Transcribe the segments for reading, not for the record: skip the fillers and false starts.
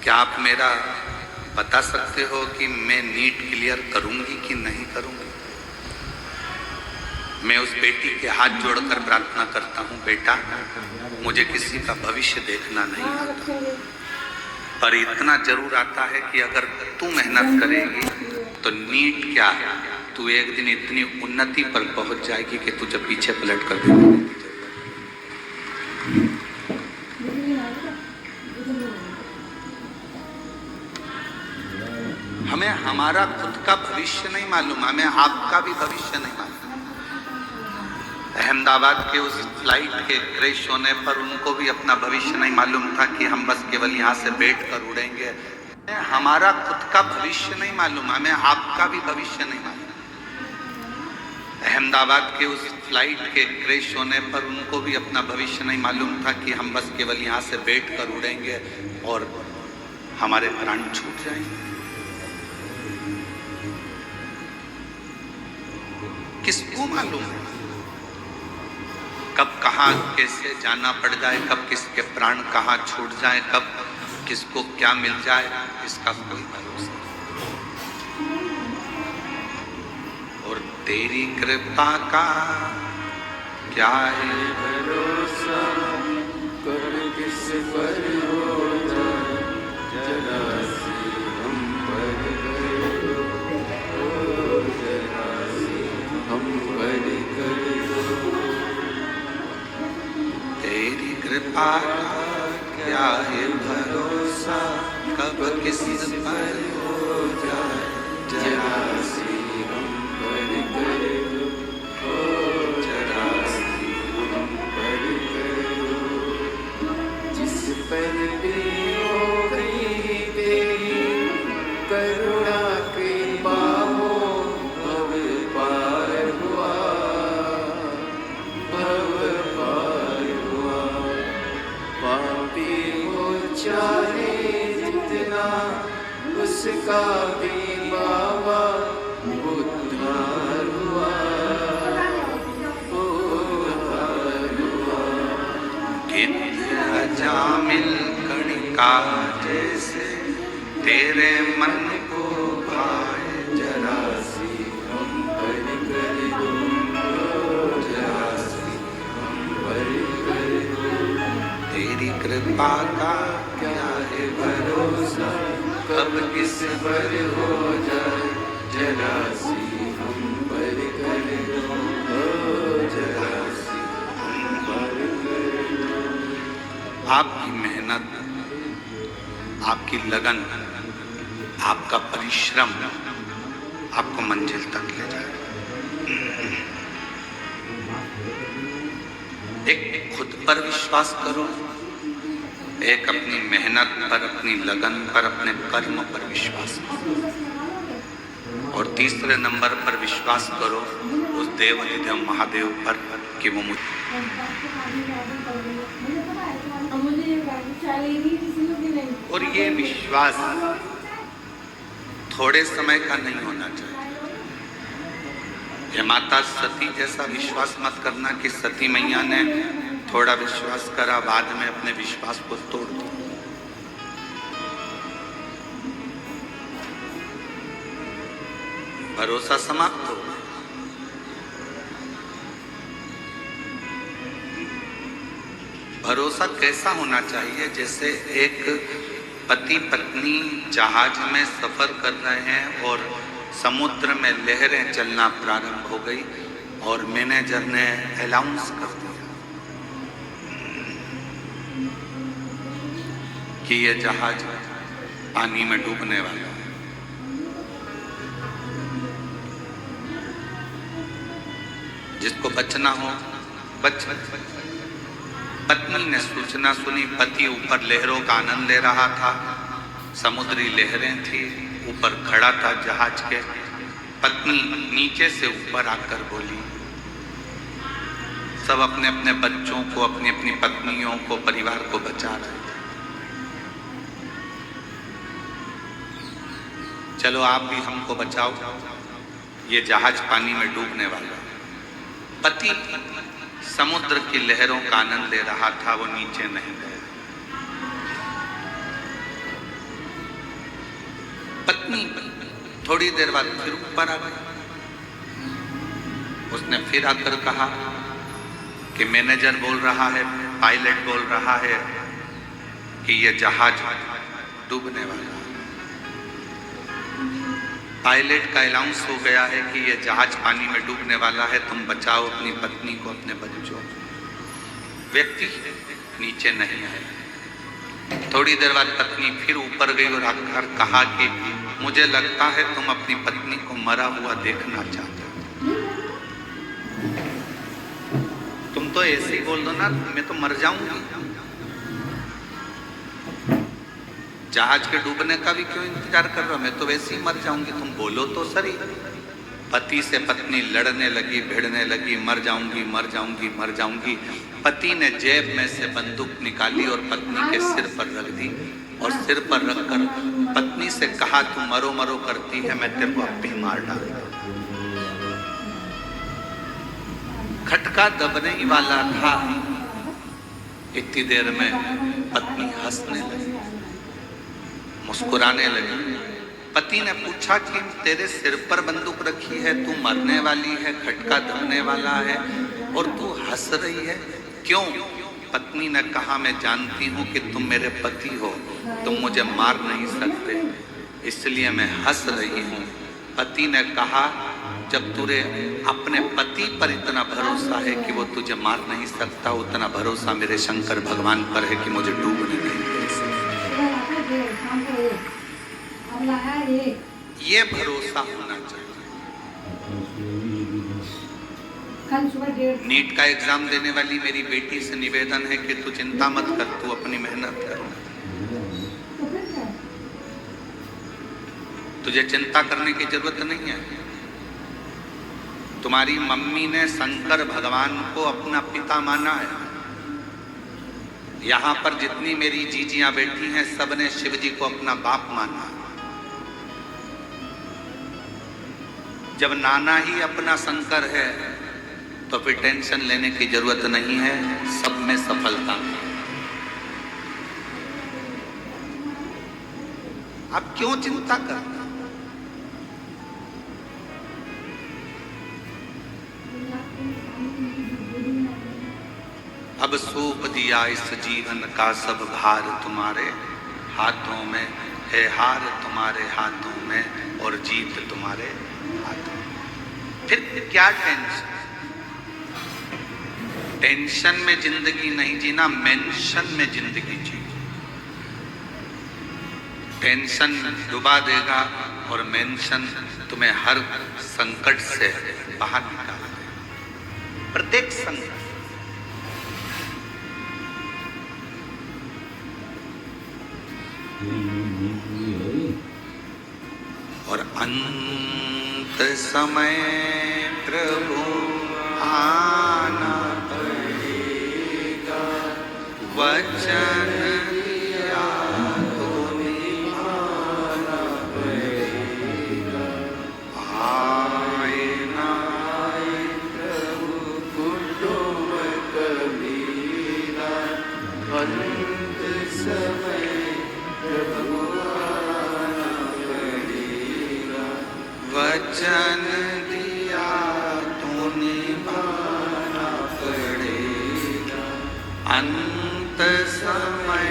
क्या आप मेरा बता सकते हो कि मैं नीट क्लियर करूंगी कि नहीं करूंगी? मैं उस बेटी के हाथ जोड़कर प्रार्थना करता हूं, बेटा मुझे किसी का भविष्य देखना नहीं आता, पर इतना जरूर आता है कि अगर तू मेहनत करेगी तो नीट क्या, तू एक दिन इतनी उन्नति पर पहुंच जाएगी कि तुझे पीछे पलट कर देखने की जरूरत। हमें हमारा खुद का भविष्य नहीं मालूम, हमें आपका भी भविष्य नहीं मालूम। अहमदाबाद के उस फ्लाइट के क्रैश होने पर उनको भी अपना भविष्य नहीं मालूम था कि हम बस केवल यहाँ से बैठकर उड़ेंगे। हमारा खुद का भविष्य नहीं मालूम, हमें आपका भी भविष्य नहीं मालूम। अहमदाबाद के उस फ्लाइट के क्रैश होने पर उनको भी अपना भविष्य नहीं मालूम था कि हम बस केवल यहाँ से बैठकर उड़ेंगे और हमारे प्राण छूट जाएंगे। किसको मालूम है कब कहाँ कैसे जाना पड़ जाए, कब किसके प्राण कहाँ छूट जाए, कब किसको क्या मिल जाए, इसका कोई भरोसा नहीं। और तेरी कृपा का क्या है भरोसा, कब किस पर हो जाए, जरा सी हम पर कर दो, जरा सी हम पर कर दो। तेरी कृपा का क्या है भरोसा, कब किस पर हो जाए, जरा सी हम पर कर दो, जरा सी हम पर कर दो। जिस पर भी हो गई तेरी करुणा कृपा हो, भव पार हुआ, भव पार हुआ। पापी हो चाहे जितना, उसका भी बाबा उद्धार हुआ, उद्धार हुआ। जामिल कणिका जैसे तेरे मन को भाए, जरा सी हम पर कर दो, जरा सी हम पर कर दो। तेरी कृपा का क्या है भरोसा, कब किस पर हो जाए, जरा सी हम पर कर दो, जरा सी हम पर कर दो। आपकी मेहनत, आपकी लगन, आपका परिश्रम आपको मंजिल तक ले जाए। एक खुद पर विश्वास करो, एक अपनी मेहनत पर, अपनी लगन पर, अपने कर्म पर विश्वास करो, और तीसरे नंबर पर विश्वास करो उस देवाधिदेव महादेव पर कि वो मुझे। और ये विश्वास थोड़े समय का नहीं होना चाहिए। ये माता सती जैसा विश्वास मत करना कि सती मैया ने थोड़ा विश्वास करा, बाद में अपने विश्वास को तोड़ दिया। भरोसा समाप्त हो। भरोसा कैसा होना चाहिए? जैसे एक पति पत्नी जहाज में सफर कर रहे हैं और समुद्र में लहरें चलना प्रारंभ हो गई और मैनेजर ने अनाउंस कर दिया कि यह जहाज पानी में डूबने वाला है। जिसको बचना हो बच। पत्नी ने सूचना सुनी, पति ऊपर लहरों का आनंद ले रहा था, समुद्री लहरें थी, ऊपर खड़ा था जहाज के। पत्नी नीचे से ऊपर आकर बोली, सब अपने अपने बच्चों को, अपनी अपनी पत्नियों को, परिवार को बचा रहे थे। चलो आप भी हमको बचाओ, ये जहाज पानी में डूबने वाला है। पति समुद्र की लहरों का आनंद ले रहा था, वो नीचे नहीं गया। पत्नी थोड़ी देर बाद फिर ऊपर आ गई। उसने फिर आकर कहा कि मैनेजर बोल रहा है, पायलट बोल रहा है कि ये जहाज डूबने वाला है। पायलट का अनाउंस हो गया है कि ये जहाज पानी में डूबने वाला है, तुम बचाओ अपनी पत्नी को, अपने बच्चों। व्यक्ति नीचे नहीं आया। थोड़ी देर बाद पत्नी फिर ऊपर गई और आकर कहा कि मुझे लगता है तुम अपनी पत्नी को मरा हुआ देखना चाहते हो। तुम तो ऐसे ही बोल दो ना, मैं तो मर जाऊंगी। जहाज के डूबने का भी क्यों इंतजार कर रहा, मैं तो वैसे ही मर जाऊंगी, तुम बोलो तो सही। पति से पत्नी लड़ने लगी, भिड़ने लगी, मर जाऊंगी मर जाऊंगी मर जाऊंगी। पति ने जेब में से बंदूक निकाली और पत्नी के सिर पर रख दी और सिर पर रखकर पत्नी से कहा, तू मरो मरो करती है, मैं तेरे को अब भी मार डालूंगा। खटका दबने ही वाला था, इतनी देर में पत्नी हंसने लगी, मुस्कुराने लगी। पति ने पूछा कि तेरे सिर पर बंदूक रखी है, तू मरने वाली है, खटका दबने वाला है और तू हंस रही है, क्यों? पत्नी ने कहा, मैं जानती हूं कि तुम मेरे पति हो, तुम मुझे मार नहीं सकते, इसलिए मैं हंस रही हूं। पति ने कहा, जब तुझे अपने पति पर इतना भरोसा है कि वो तुझे मार नहीं सकता, उतना भरोसा मेरे शंकर भगवान पर है कि मुझे डूबने नहीं दे सकते। ये भरोसा होना चाहिए। नीट का एग्जाम देने वाली मेरी बेटी से निवेदन है कि तू चिंता मत कर, तू अपनी मेहनत कर। तुझे चिंता करने की जरूरत नहीं है। तुम्हारी मम्मी ने शंकर भगवान को अपना पिता माना है। यहां पर जितनी मेरी जीजियां बैठी हैं, सबने शिव जी को अपना बाप माना। जब नाना ही अपना शंकर है तो फिर टेंशन लेने की जरूरत नहीं है, सब में सफलता है। आप क्यों चिंता करते? अब सौंप दिया इस जीवन का सब भार तुम्हारे हाथों में है, हार तुम्हारे हाथों में और जीत तुम्हारे हाथों में। फिर क्या टेंशन? टेंशन में जिंदगी नहीं जीना, मेंशन में जिंदगी जी। टेंशन डुबा देगा और मेंशन तुम्हें हर संकट से बाहर निकाल देगा। प्रत्येक संकट। और अंत समय प्रभु आना पड़ेगा, वचन दिया तो निभाना पड़ेगा। आए ना आए प्रभु कुटुंब कबीरा, अंत समय प्रभु आना पड़ेगा, वचन दिया तो निभाना पड़ेगा। अंत समय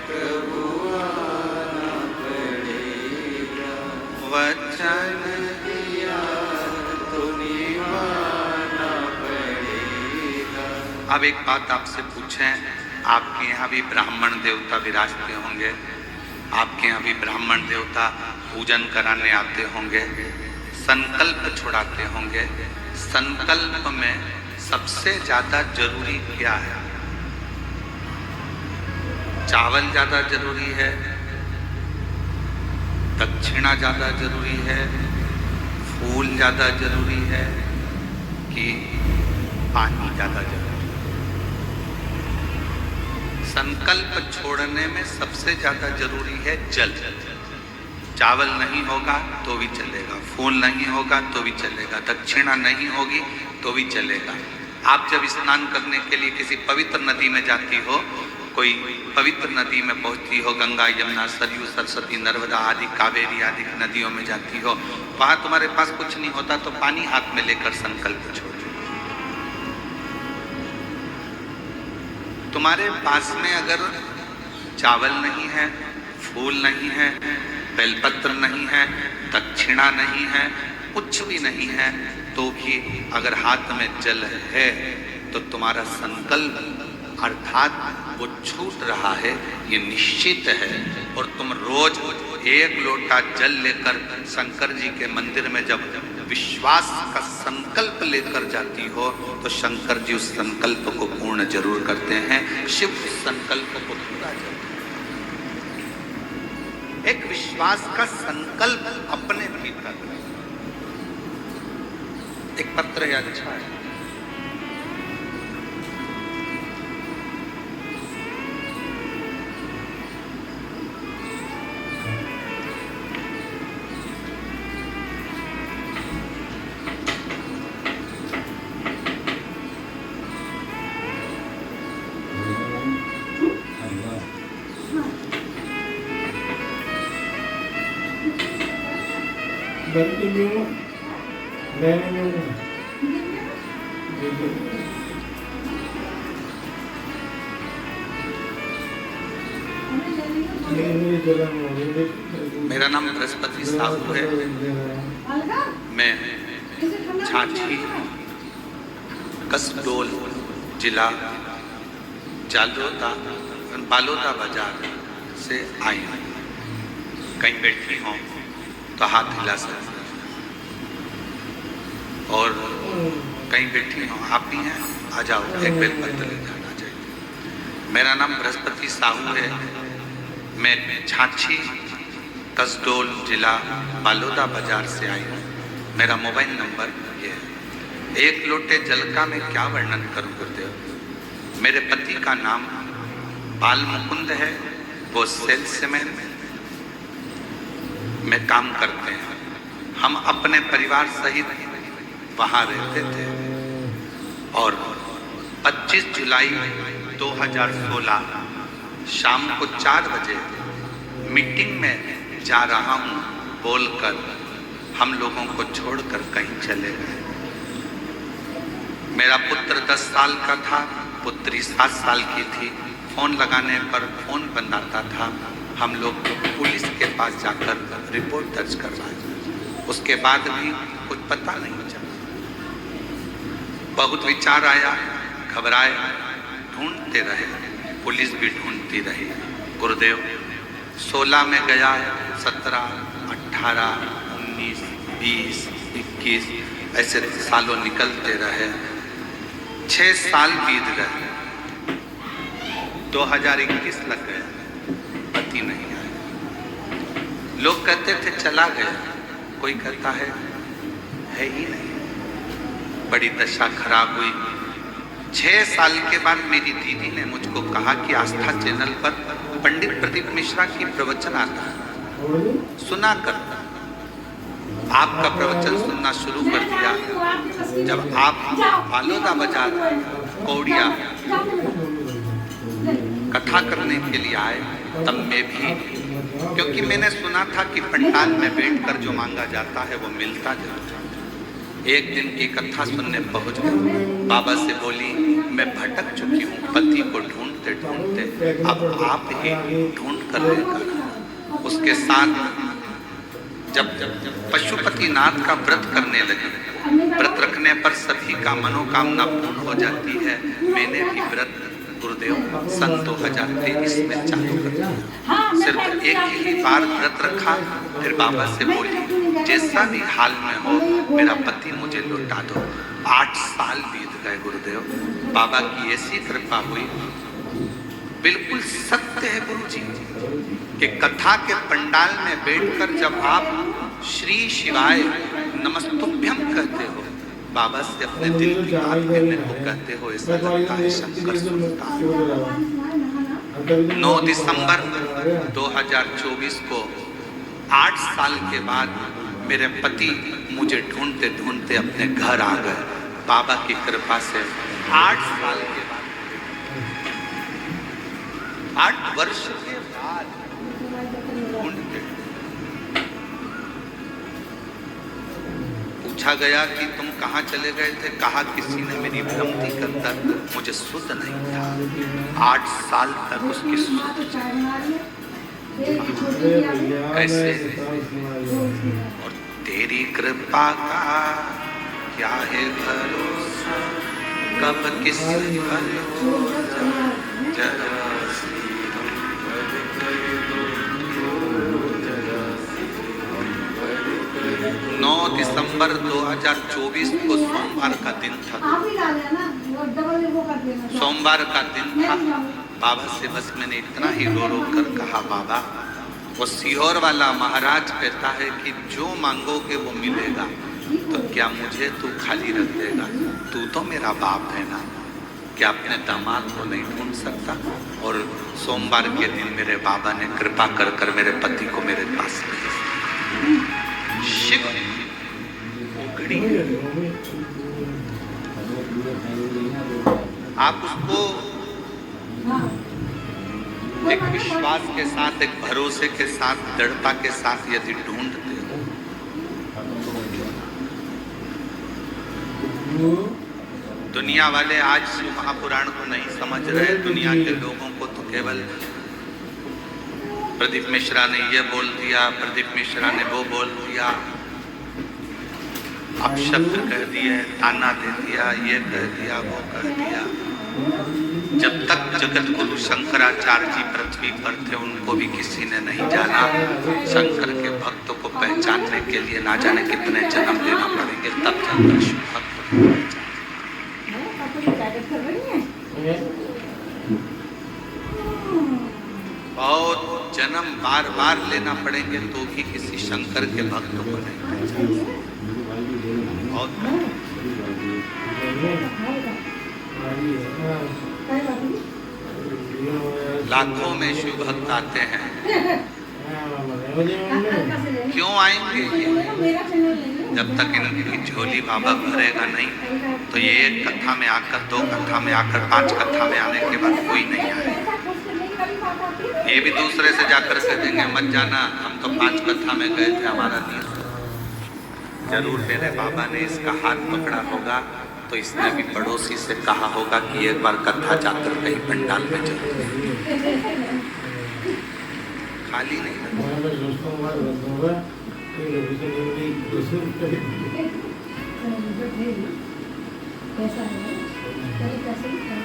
प्रभु आना पड़ेगा, वचन दिया तो निभाना पड़ेगा। अब एक बात आपसे पूछें, आपके यहाँ भी ब्राह्मण देवता विराजते होंगे, आपके यहाँ भी ब्राह्मण देवता पूजन कराने आते होंगे, संकल्प छुड़ाते होंगे। संकल्प में सबसे ज्यादा जरूरी क्या है? चावल ज्यादा जरूरी है, दक्षिणा ज्यादा जरूरी है, फूल ज्यादा जरूरी है कि पानी ज्यादा जरूरी है? संकल्प छोड़ने में सबसे ज्यादा जरूरी है जल। चावल नहीं होगा तो भी चलेगा, फूल नहीं होगा तो भी चलेगा, दक्षिणा नहीं होगी तो भी चलेगा। आप जब स्नान करने के लिए किसी पवित्र नदी में जाती हो कोई पवित्र नदी में पहुंचती हो, गंगा, यमुना, सरयू, सरस्वती, नर्मदा आदि, कावेरी आदि नदियों में जाती हो, वहां तुम्हारे पास कुछ नहीं होता तो पानी हाथ में लेकर संकल्प छोड़ो। तुम्हारे पास में अगर चावल नहीं है, फूल नहीं है, बेलपत्र नहीं है, दक्षिणा नहीं है, कुछ भी नहीं है, तो भी अगर हाथ में जल है तो तुम्हारा संकल्प अर्थात वो छूट रहा है, ये निश्चित है। और तुम रोज 1 लोटा जल लेकर शंकर जी के मंदिर में जब विश्वास का संकल्प लेकर जाती हो तो शंकर जी उस संकल्प को पूर्ण जरूर करते हैं। शिव उस संकल्प को पूरा जरूर, एक विश्वास का संकल्प अपने भीतर। एक पत्र है, अच्छा है, मेरा नाम बृहस्पति साहू है। मैं झांसी कसडोल जिला बालोदा बाजार से आई हूँ। कहीं बैठी हूँ तो हाथ हिला सकते, और कहीं बैठी हूँ आप भी हैं, आ जाओ, एक बेल पत्र ले जाना चाहिए। मेरा नाम बृहस्पति साहू है। मैं झांसी कसडोल जिला बालोदा बाजार से आई हूँ। मेरा मोबाइल नंबर ये है। 1 लोटे जल का मैं क्या वर्णन करूँ गुरुदेव। मेरे पति का नाम बाल मुकुंद है, वो सेल्समैन में काम करते हैं। हम अपने परिवार सहित वहाँ रहते थे, और 25 जुलाई 2016 शाम को 4 बजे मीटिंग में जा रहा हूँ बोलकर हम लोगों को छोड़कर कहीं चले गए। मेरा पुत्र 10 साल का था, पुत्री 7 साल की थी। फोन लगाने पर फोन बंद आता था। हम लोग पुलिस के पास जाकर रिपोर्ट दर्ज करवाए। उसके बाद भी कुछ पता नहीं चला। बहुत विचार आया, घबराए, ढूंढते रहे, पुलिस भी ढूंढती रही। गुरुदेव 16 में गया, 17, 18, 19, 20, 21 ऐसे सालों निकलते रहे। 6 साल बीत गए, 2021 लग गया, पति नहीं आया। लोग कहते थे चला गया, कोई कहता है ही नहीं। बड़ी दशा खराब हुई। 6 साल के बाद मेरी दीदी ने मुझको कहा कि आस्था चैनल पर पंडित प्रदीप मिश्रा की प्रवचन आता है, सुना कर। आपका प्रवचन सुनना शुरू कर दिया। जब आप बालोदा बाजार कौड़िया कथा करने के लिए आए, तब मैं भी, क्योंकि मैंने सुना था कि पंडाल में बैठकर जो मांगा जाता है वो मिलता जाता है। एक दिन की कथा सुनने पहुंच गए। बाबा से बोली, मैं भटक चुकी हूँ, पति को ढूंढते ढूंढते, अब आप ही ढूंढ कर लेकर। उसके साथ जब पशुपतिनाथ का व्रत करने लगे, व्रत रखने पर सभी का मनोकामना पूर्ण हो जाती है। मैंने भी व्रत गुरुदेव सन 2023 में चालू कर दिया। सिर्फ एक ही बार व्रत रखा, फिर बाबा से बोली, जैसा भी हाल में हो मेरा पति मुझे लौटा दो। 8 साल बीत गए गुरुदेव। बाबा की ऐसी कृपा हुई। बिल्कुल सत्य है गुरुजी कि कथा के पंडाल में बैठकर जब आप श्री शिवाय नमस्तुभ्यम कहते हो, बाबा से अपने दिल की बात कहने को कहते हो, ऐसा लगता है शंकर सुनता है। 9 दिसंबर 2024 को 8 साल के बाद मेरे पति मुझे ढूंढते ढूंढते अपने घर आ गए। बाबा की कृपा से 8 साल के बाद 8 वर्ष के बाद ढूंढते पूछा गया कि तुम कहाँ चले गए थे? कहा किसी ने मेरी भ्रमति कर मुझे सुध नहीं था। 8 साल तक उसकी सुध कैसे? और तेरी कृपा का क्या है भरोसा, कब किसी जरा 9 दिसंबर 2024 को सोमवार का दिन था। सोमवार का दिन था। बाबा से बस मैंने इतना ही रो रो कर कहा, बाबा वो सीहोर वाला महाराज कहता है कि जो मांगोगे वो मिलेगा, तो क्या मुझे तू खाली रख देगा? तू तो मेरा बाप है ना, क्या अपने दामाद को नहीं ढूंढ सकता? और सोमवार के दिन मेरे बाबा ने कृपा कर कर मेरे पति को मेरे पास भेजा। शिव उगड़ी। आप उसको एक विश्वास के साथ, एक भरोसे के साथ, दृढ़ता के साथ यदि ढूंढते हो। दुनिया वाले आज महापुराण को नहीं समझ रहे। दुनिया के लोगों को तो केवल प्रदीप मिश्रा ने ये बोल दिया, प्रदीप मिश्रा ने वो बोल दिया, अपशब्द कह दिए, ताना दे दिया, ये कह दिया, वो कह दिया। जब तक जगत गुरु शंकराचार्य जी पृथ्वी पर थे, उनको भी किसी ने नहीं जाना। शंकर के भक्तों को पहचानने के लिए ना जाने कितने जन्म लेना पड़ेंगे, तब जाकर शिव भक्त बहुत जन्म बार बार लेना पड़ेंगे तो भी किसी शंकर के भक्त को नहीं पहचान। बहुत लाखों में शिव भक्त आते हैं। क्यों आएंगे? जब तक इनकी झोली बाबा भरेगा नहीं, तो ये एक कथा में आकर, 2 कथा में आकर, 5 कथा में आने के बाद कोई नहीं आएगा। ये भी दूसरे से जाकर कह देंगे मत जाना, हम तो 5 कथा में गए थे, हमारा नहीं। जरूर मेरे बाबा ने इसका हाथ पकड़ा होगा, तो इसने भी पड़ोसी से कहा होगा कि एक बार कथा जाकर कहीं पंडाल में चलो। खाली नहीं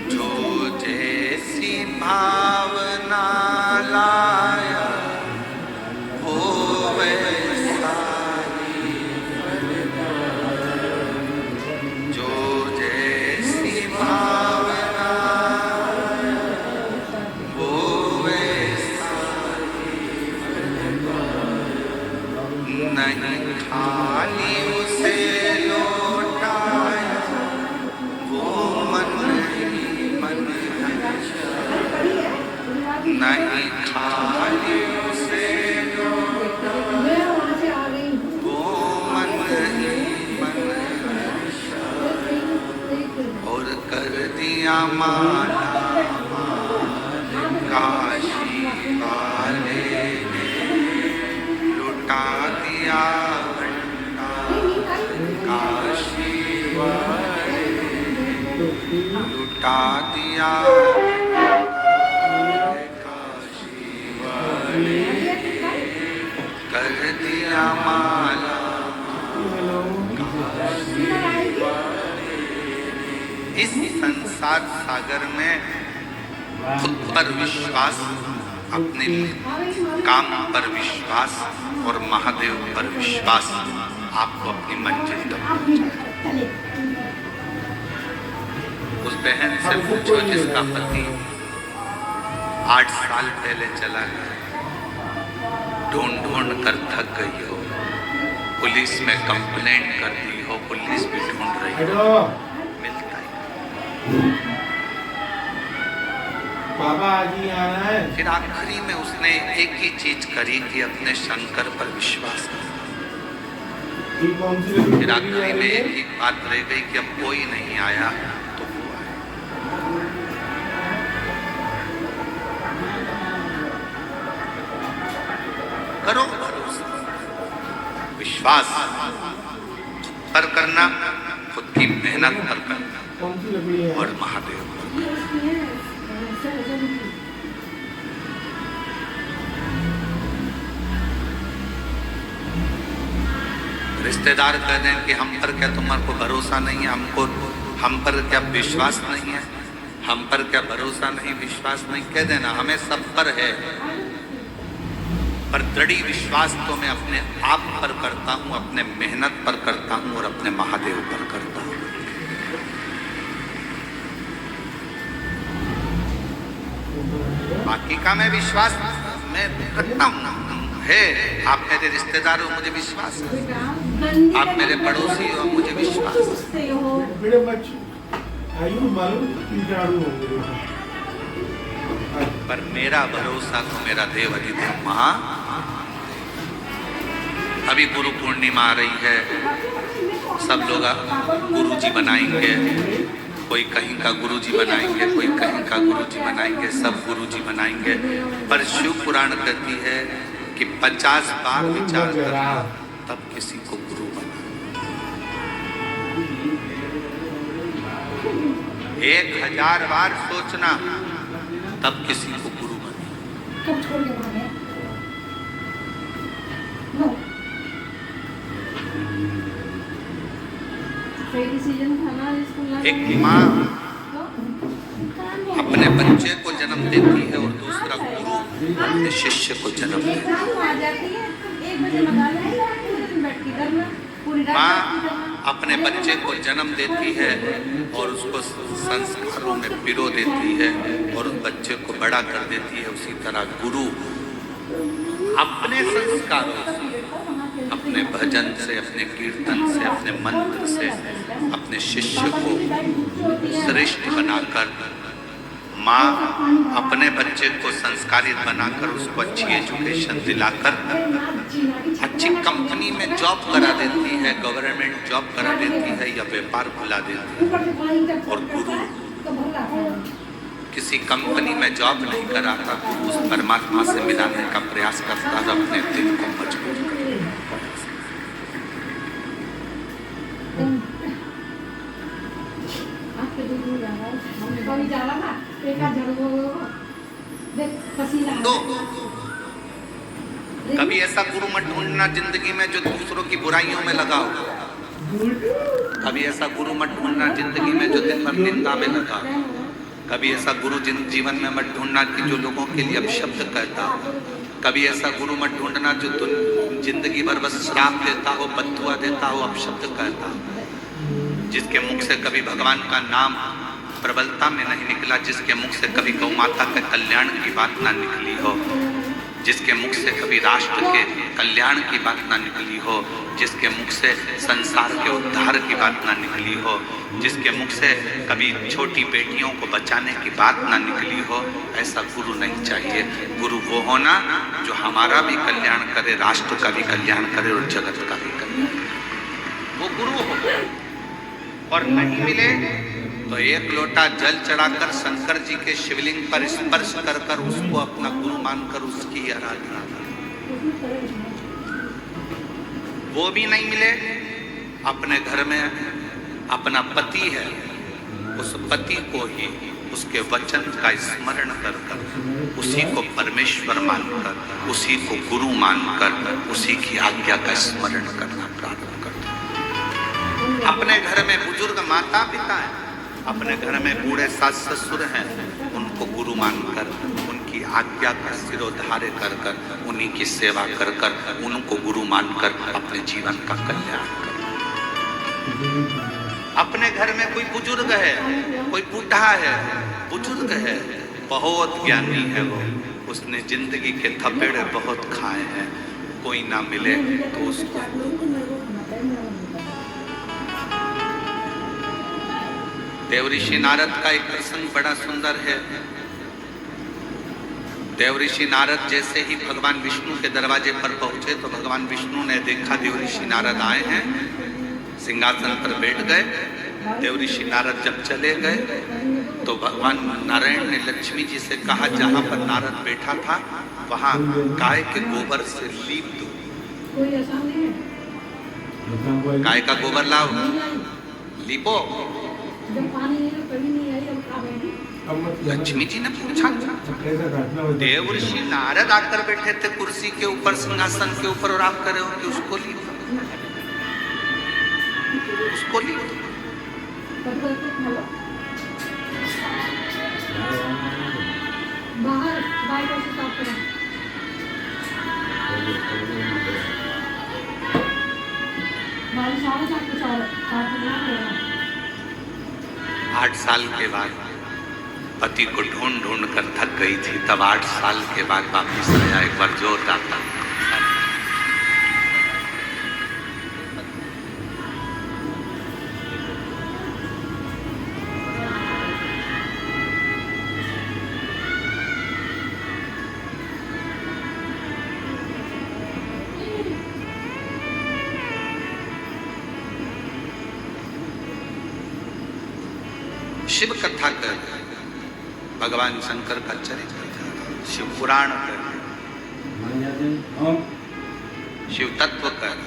जो जैसी भावना लाया वो वैसा, जो जैसी भावना वो वैसा, नहीं खाली उसे लौटाया वो मन ही मन, नहीं खाली उसे लौटाया वो मन ही मन, और कर दिया माला काशी वाले ने, लुटा दिया काशी वाले, लुटा दिया काशी वाले, कर दिया माला काशी वाले। इस संसार सागर में खुद पर विश्वास, अपने काम पर विश्वास और महादेव पर विश्वास आपको अपनी मंजिल तक पहुंचाए। उस बहन से पूछो जिसका पति 8 साल पहले चला गया, ढूंढ ढूंढ कर थक गई हो, पुलिस में कंप्लेंट कर दी हो, पुलिस भी ढूंढ रही हो, मिलता ही। बाबा आज ही आना है। फिर आखिरी में उसने एक ही चीज करी कि अपने शंकर पर विश्वास कर। फिर आखिरी में एक ही बात रह गई कि अब कोई नहीं आया तो वो आया। करो भरोसा। विश्वास पर करना, खुद की मेहनत पर करना कौन सी लकड़ी है? और महादेव पर। रिश्तेदार कह दें कि हम पर क्या तुम्हारे को भरोसा नहीं है, हम पर क्या विश्वास नहीं है, हम पर क्या भरोसा नहीं, विश्वास नहीं, कह देना हमें सब पर है, पर दृढ़ विश्वास तो मैं अपने आप पर करता हूं, अपने मेहनत पर करता हूं और अपने महादेव पर करता हूं। बाकी का मैं विश्वास मैं रखता हूं है। आप मेरे रिश्तेदार हो, मुझे विश्वास है। आप मेरे पड़ोसी हो, मुझे विश्वास है। बेटे बच्चे आयु मालूम कीटाणु होंगे। पर मेरा भरोसा तो मेरा देव अधिदेव महा। अभी गुरु पूर्णिमा आ रही है, सब लोग गुरुजी बनाएंगे, कोई कहीं का गुरुजी बनाएंगे, कोई कहीं का गुरुजी बनाएंगे, सब गुरुजी बनाएंगे। पर शिव पुराण कहती है कि 50 बार विचार करना तब किसी को गुरु बना। 1000 बार सोचना तब किसी को गुरु बना। कब छोड़ के भागे? नो। फेरी सीजन था ना स्कूल में। एक माँ अपने बच्चे को जन्म देती है और दूसरा गुरु अपने शिष्य को जन्म देता है। आ जाती है 1 बजे लगा ले बैठ के करना पूरी रात। माँ अपने बच्चे को जन्म देती है और उसको संस्कारों में पिरो देती है और उस बच्चे को बड़ा कर देती है। उसी तरह गुरु अपने संस्कारों से, अपने भजन से, अपने कीर्तन से, अपने मंत्र से अपने शिष्य को श्रेष्ठ बनाकर, माँ अपने बच्चे को संस्कारित बनाकर उसको अच्छी एजुकेशन दिलाकर अच्छी कंपनी में जॉब करा देती है, गवर्नमेंट जॉब करा देती है या व्यापार खुला देती है। और गुरु किसी कंपनी में जॉब नहीं कराता, उस परमात्मा से मिलाने का प्रयास करता है, अपने दिल को मजबूत करता कभी ऐसा गुरु मत ढूंढना जिंदगी में जो दूसरों की बुराइयों में लगा हो। कभी ऐसा गुरु मत ढूंढना जिंदगी में जो दिन भर निंदा में लगा हो। कभी ऐसा गुरु जीवन में मत ढूंढना कि जो लोगों के लिए अपशब्द कहता हो। कभी ऐसा गुरु मत ढूंढना जो जिंदगी भर बस श्राप देता हो, बद्दुआ देता हो, अपशब्द कहता हो। जिसके मुख से कभी भगवान का नाम प्रबलता में नहीं निकला, जिसके मुख से कभी गौ माता के कल्याण की बात ना निकली हो, जिसके मुख से कभी राष्ट्र के कल्याण की बात ना निकली हो, जिसके मुख से संसार के उद्धार की बात ना निकली हो, जिसके मुख से कभी छोटी बेटियों को बचाने की बात ना निकली हो, ऐसा गुरु नहीं चाहिए। गुरु वो होना जो हमारा भी कल्याण करे, राष्ट्र का भी कल्याण करे और जगत का भी कल्याण करे, वो गुरु हो। और नहीं मिले तो 1 लोटा जल चढ़ाकर शंकर जी के शिवलिंग पर स्पर्श कर कर उसको अपना गुरु मानकर उसकी आराधना करें। वो भी नहीं मिले, अपने घर में अपना पति है, उस पति को ही उसके वचन का स्मरण कर कर उसी को परमेश्वर मानकर, उसी को गुरु मानकर, उसी की आज्ञा का स्मरण करना प्रारंभ कर दो। अपने घर में बुजुर्ग माता पिता है, अपने घर में बूढ़े सास ससुर हैं, उनको गुरु मानकर उनकी आज्ञा का सिरोधार्य कर कर, उन्हीं की सेवा कर कर, उनको गुरु मानकर अपने जीवन का कल्याण कर। अपने घर में कोई बुजुर्ग है, कोई बूढ़ा है, बुजुर्ग है, बहुत ज्ञानी है, वो उसने जिंदगी के थपेड़े बहुत खाए हैं, कोई ना मिले तो उसको देवऋषि नारद का एक प्रसंग बड़ा सुंदर है। देवऋषि नारद जैसे ही भगवान विष्णु के दरवाजे पर पहुंचे तो भगवान विष्णु ने देखा देवऋषि नारद आए हैं, सिंहासन पर बैठ गए। देवऋषि नारद जब चले गए तो भगवान नारायण ने लक्ष्मी जी से कहा, जहां पर नारद बैठा था वहां गाय के गोबर से लीप दो। कोई ऐसा नहीं है गाय का गोबर लाओ, नहीं आई लीपो। जब पानी नहीं कभी नहीं आई अब कहाँ गई अब मत लक्ष्मी जी ने पूछा, कैसा काटना होता है? देव ऋषि नारद आकर बैठे थे कुर्सी के ऊपर, सिंहासन के ऊपर, और आप करे हो कि उसको लीप, उसको लीप। कब करके खाओ बाहर गाय को साफ करो बाहर सारा साफ कुछ और साफ नहीं करेगा 8 साल के बाद पति को ढूंढ ढूंढ कर थक गई थी, तब 8 साल के बाद वापिस आया। एक बार जोरदार ताली। शिव कथा कर, भगवान शंकर का चरित्र, शिव पुराण कर, शिव तत्व कर,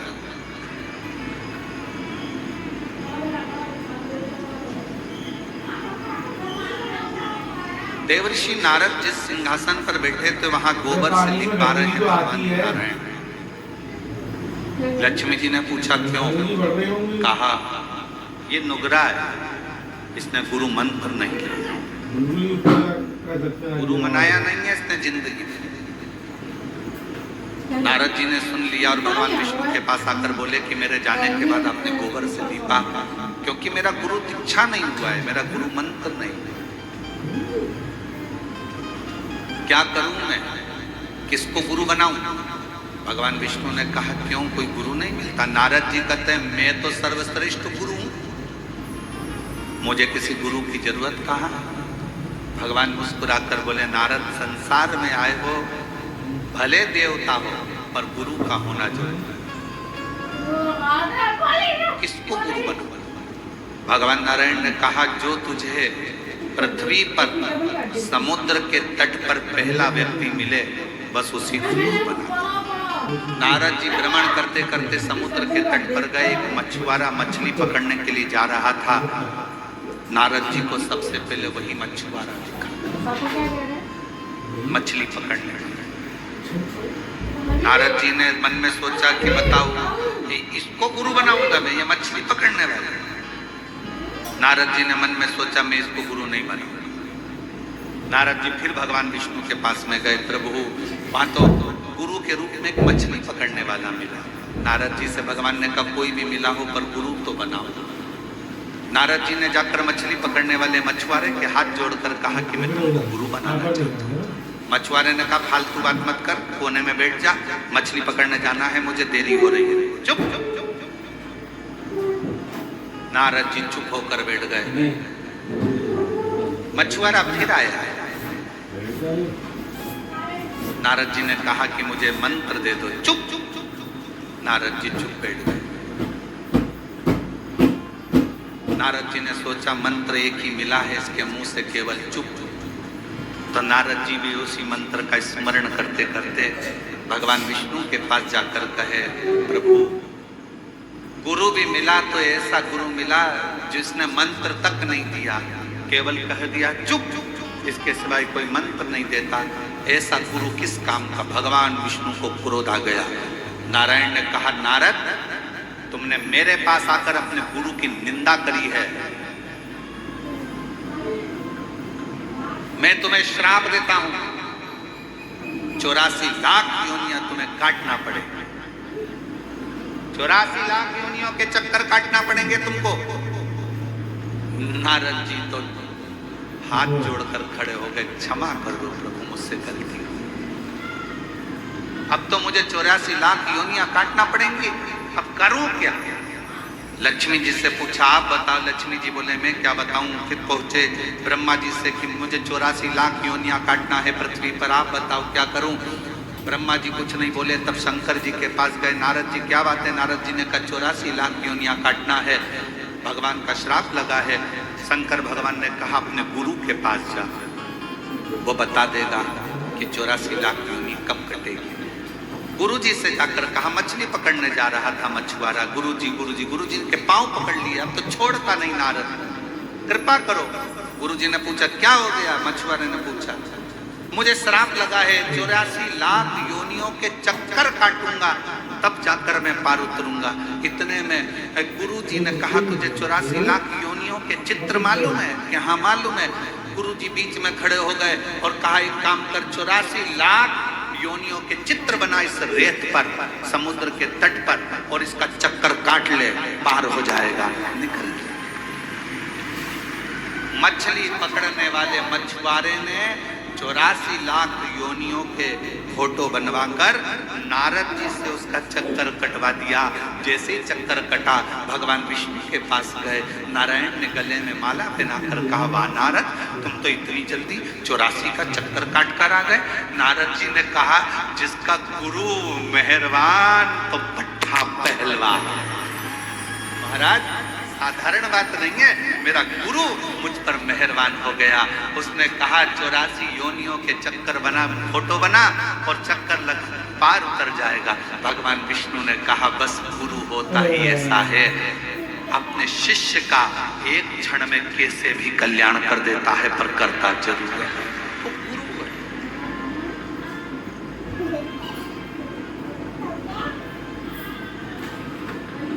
देवर्षि नारद जिस सिंहासन पर बैठे थे वहां गोबर से लिख पा रहे हैं भगवान नारायण। लक्ष्मी जी ने पूछा क्यों? बढ़ रहे होंगे कहा ये नुगरा है, इसने गुरु मंत्र नहीं लिया, गुरु मनाया नहीं है इसने जिंदगी में। नारद जी ने सुन लिया और भगवान विष्णु के पास आकर बोले कि मेरे जाने के बाद आपने गोबर से लीपा, क्योंकि मेरा गुरु दीक्षा नहीं हुआ है, मेरा गुरु मंत्र नहीं है। क्या करूं मैं, किसको गुरु बनाऊं? भगवान विष्णु ने कहा क्यों, कोई गुरु नहीं मिलता? नारद जी कहते हैं मैं तो सर्वश्रेष्ठ गुरु हूं, मुझे किसी गुरु की जरूरत कहाँ? भगवान मुस्कुराकर बोले नारद संसार में आए हो, भले देवता हो पर गुरु का होना जरूरी। किसको गुरु बनूं? भगवान नारायण ने कहा जो तुझे पृथ्वी पर समुद्र के तट पर पहला व्यक्ति मिले बस उसी को गुरु बना। नारद जी भ्रमण करते करते समुद्र के तट पर गए, एक मछुआरा मछली पकड़ने के लिए जा रहा था। नारद जी को सबसे पहले वही मछुआरा दिखा, मछली पकड़ने। नारद जी ने मन में सोचा कि बताओ इसको गुरु बनाऊंगा मैं, ये मछली पकड़ने वाला। नारद जी ने मन में सोचा मैं इसको गुरु नहीं बनाऊंगा। नारद जी फिर भगवान विष्णु के पास में गए, प्रभु वहां तो गुरु के रूप में एक मछली पकड़ने वाला मिला। नारद जी से भगवान ने कहा कोई भी मिला हो पर गुरु तो बनाओ। नारद जी ने जाकर मछली पकड़ने वाले मछुआरे के हाथ जोड़कर कहा कि मैं तुमको गुरु बनाना चाहता हूँ। मछुआरे ने कहा फालतू बात मत कर, कोने में बैठ जा, मछली पकड़ने जाना है, मुझे देरी हो रही है। चुप चुप चुप चुप। नारद जी चुप होकर बैठ गए। मछुआरा फिर आया। नारद जी ने कहा कि मुझे मंत्र दे दो। चुप चुप चुप। नारद जी चुप बैठ गए। नारद जी ने सोचा मंत्र एक ही मिला है, इसके मुंह से केवल चुप। तो नारद जी भी उसी मंत्र का स्मरण करते करते भगवान विष्णु के पास जाकर कहे प्रभु गुरु भी मिला तो ऐसा गुरु मिला जिसने मंत्र तक नहीं दिया, केवल कह दिया चुप, इसके सिवाय कोई मंत्र नहीं देता। ऐसा गुरु किस काम का? भगवान विष्णु को क्रोध आ गया। नारायण ने कहा नारद तुमने मेरे पास आकर अपने गुरु की निंदा करी है, मैं तुम्हें श्राप देता हूं, 84 लाख योनियां तुम्हें काटना पड़ेगा, 84 लाख योनियों के चक्कर काटना पड़ेंगे तुमको। नारद जी तो हाथ जोड़कर खड़े हो गए, क्षमा कर दो प्रभु, मुझसे गलती हो, अब तो मुझे 84 लाख योनियां काटना पड़ेंगी, अब करूं क्या? लक्ष्मी जी से पूछा आप बताओ। लक्ष्मी जी बोले मैं क्या बताऊं। फिर पहुंचे ब्रह्मा जी से कि मुझे 84 लाख योनियां काटना है पृथ्वी पर, आप बताओ क्या करूं। ब्रह्मा जी कुछ नहीं बोले। तब शंकर जी के पास गए। नारद जी क्या बात है? नारद जी ने कहा 84 लाख योनियां काटना है, भगवान का श्राप लगा है। शंकर भगवान ने कहा अपने गुरु के पास जा, वो बता देगा कि 84 लाख योनि कब कटेगी। गुरुजी से जाकर कहा, मछली पकड़ने जा रहा था मछुआरा, गुरुजी के पांव पकड़ लिया, अब तो छोड़ता नहीं नारद, कृपा करो। गुरुजी ने पूछा क्या हो गया? मछुआरे ने पूछा, मुझे श्राप लगा है, 84 लाख योनियों के चक्कर काटूंगा तब जाकर मैं पार उतरूंगा। इतने में गुरुजी ने कहा, तुझे 84 लाख योनियों के चित्र मालूम है? कि हाँ मालूम है। गुरुजी बीच में खड़े हो गए और कहा, एक काम कर, 84 लाख योनियों के चित्र बना इस रेत पर, समुद्र के तट पर, और इसका चक्कर काट ले, पार हो जाएगा। निकल गया। मछली पकड़ने वाले मछुआरे ने 84 लाख योनियों के फोटो बनवाकर नारद जी से उसका चक्कर कटवा दिया। जैसे ही चक्कर कटा, भगवान विष्णु के पास गए, नारायण ने गले में माला पहनाकर कहा, वाह नारद, तुम तो इतनी जल्दी 84 का चक्कर काट कर आ गए। नारद जी ने कहा, जिसका गुरु मेहरबान तो भट्ठा पहलवान। महाराज साधारण बात नहीं है, मेरा गुरु मुझ पर मेहरबान हो गया। उसने कहा 84 योनियों के चक्कर बना, फोटो बना और चक्कर लग, पार उतर जाएगा। भगवान विष्णु ने कहा, बस गुरु होता ही ऐसा है, अपने शिष्य का एक क्षण में कैसे भी कल्याण कर देता है, पर करता जरूर है। वो गुरु है।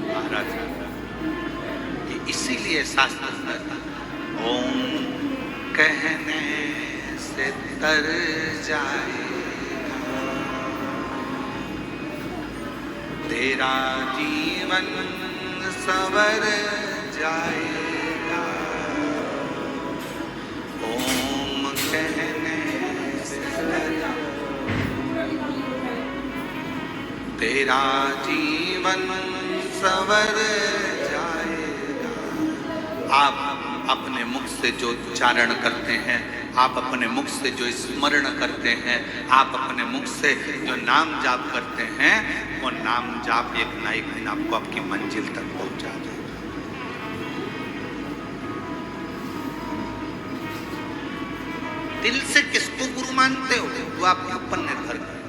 महाराज इसीलिए शास्त्र कहता, ओम कहने से तर जाए तेरा जीवन संवर जाएगा। ओम कहने से तर तेरा जीवन संवर जाएगा। आप अपने मुख से जो उच्चारण करते हैं, आप अपने मुख से जो स्मरण करते हैं, आप अपने मुख से जो नाम जाप करते हैं, वो नाम जाप एक ना एक दिन आपको आपकी मंजिल तक पहुंचा देगा। दिल से किसको गुरु मानते हो वो आपके ऊपर निर्भर करता है।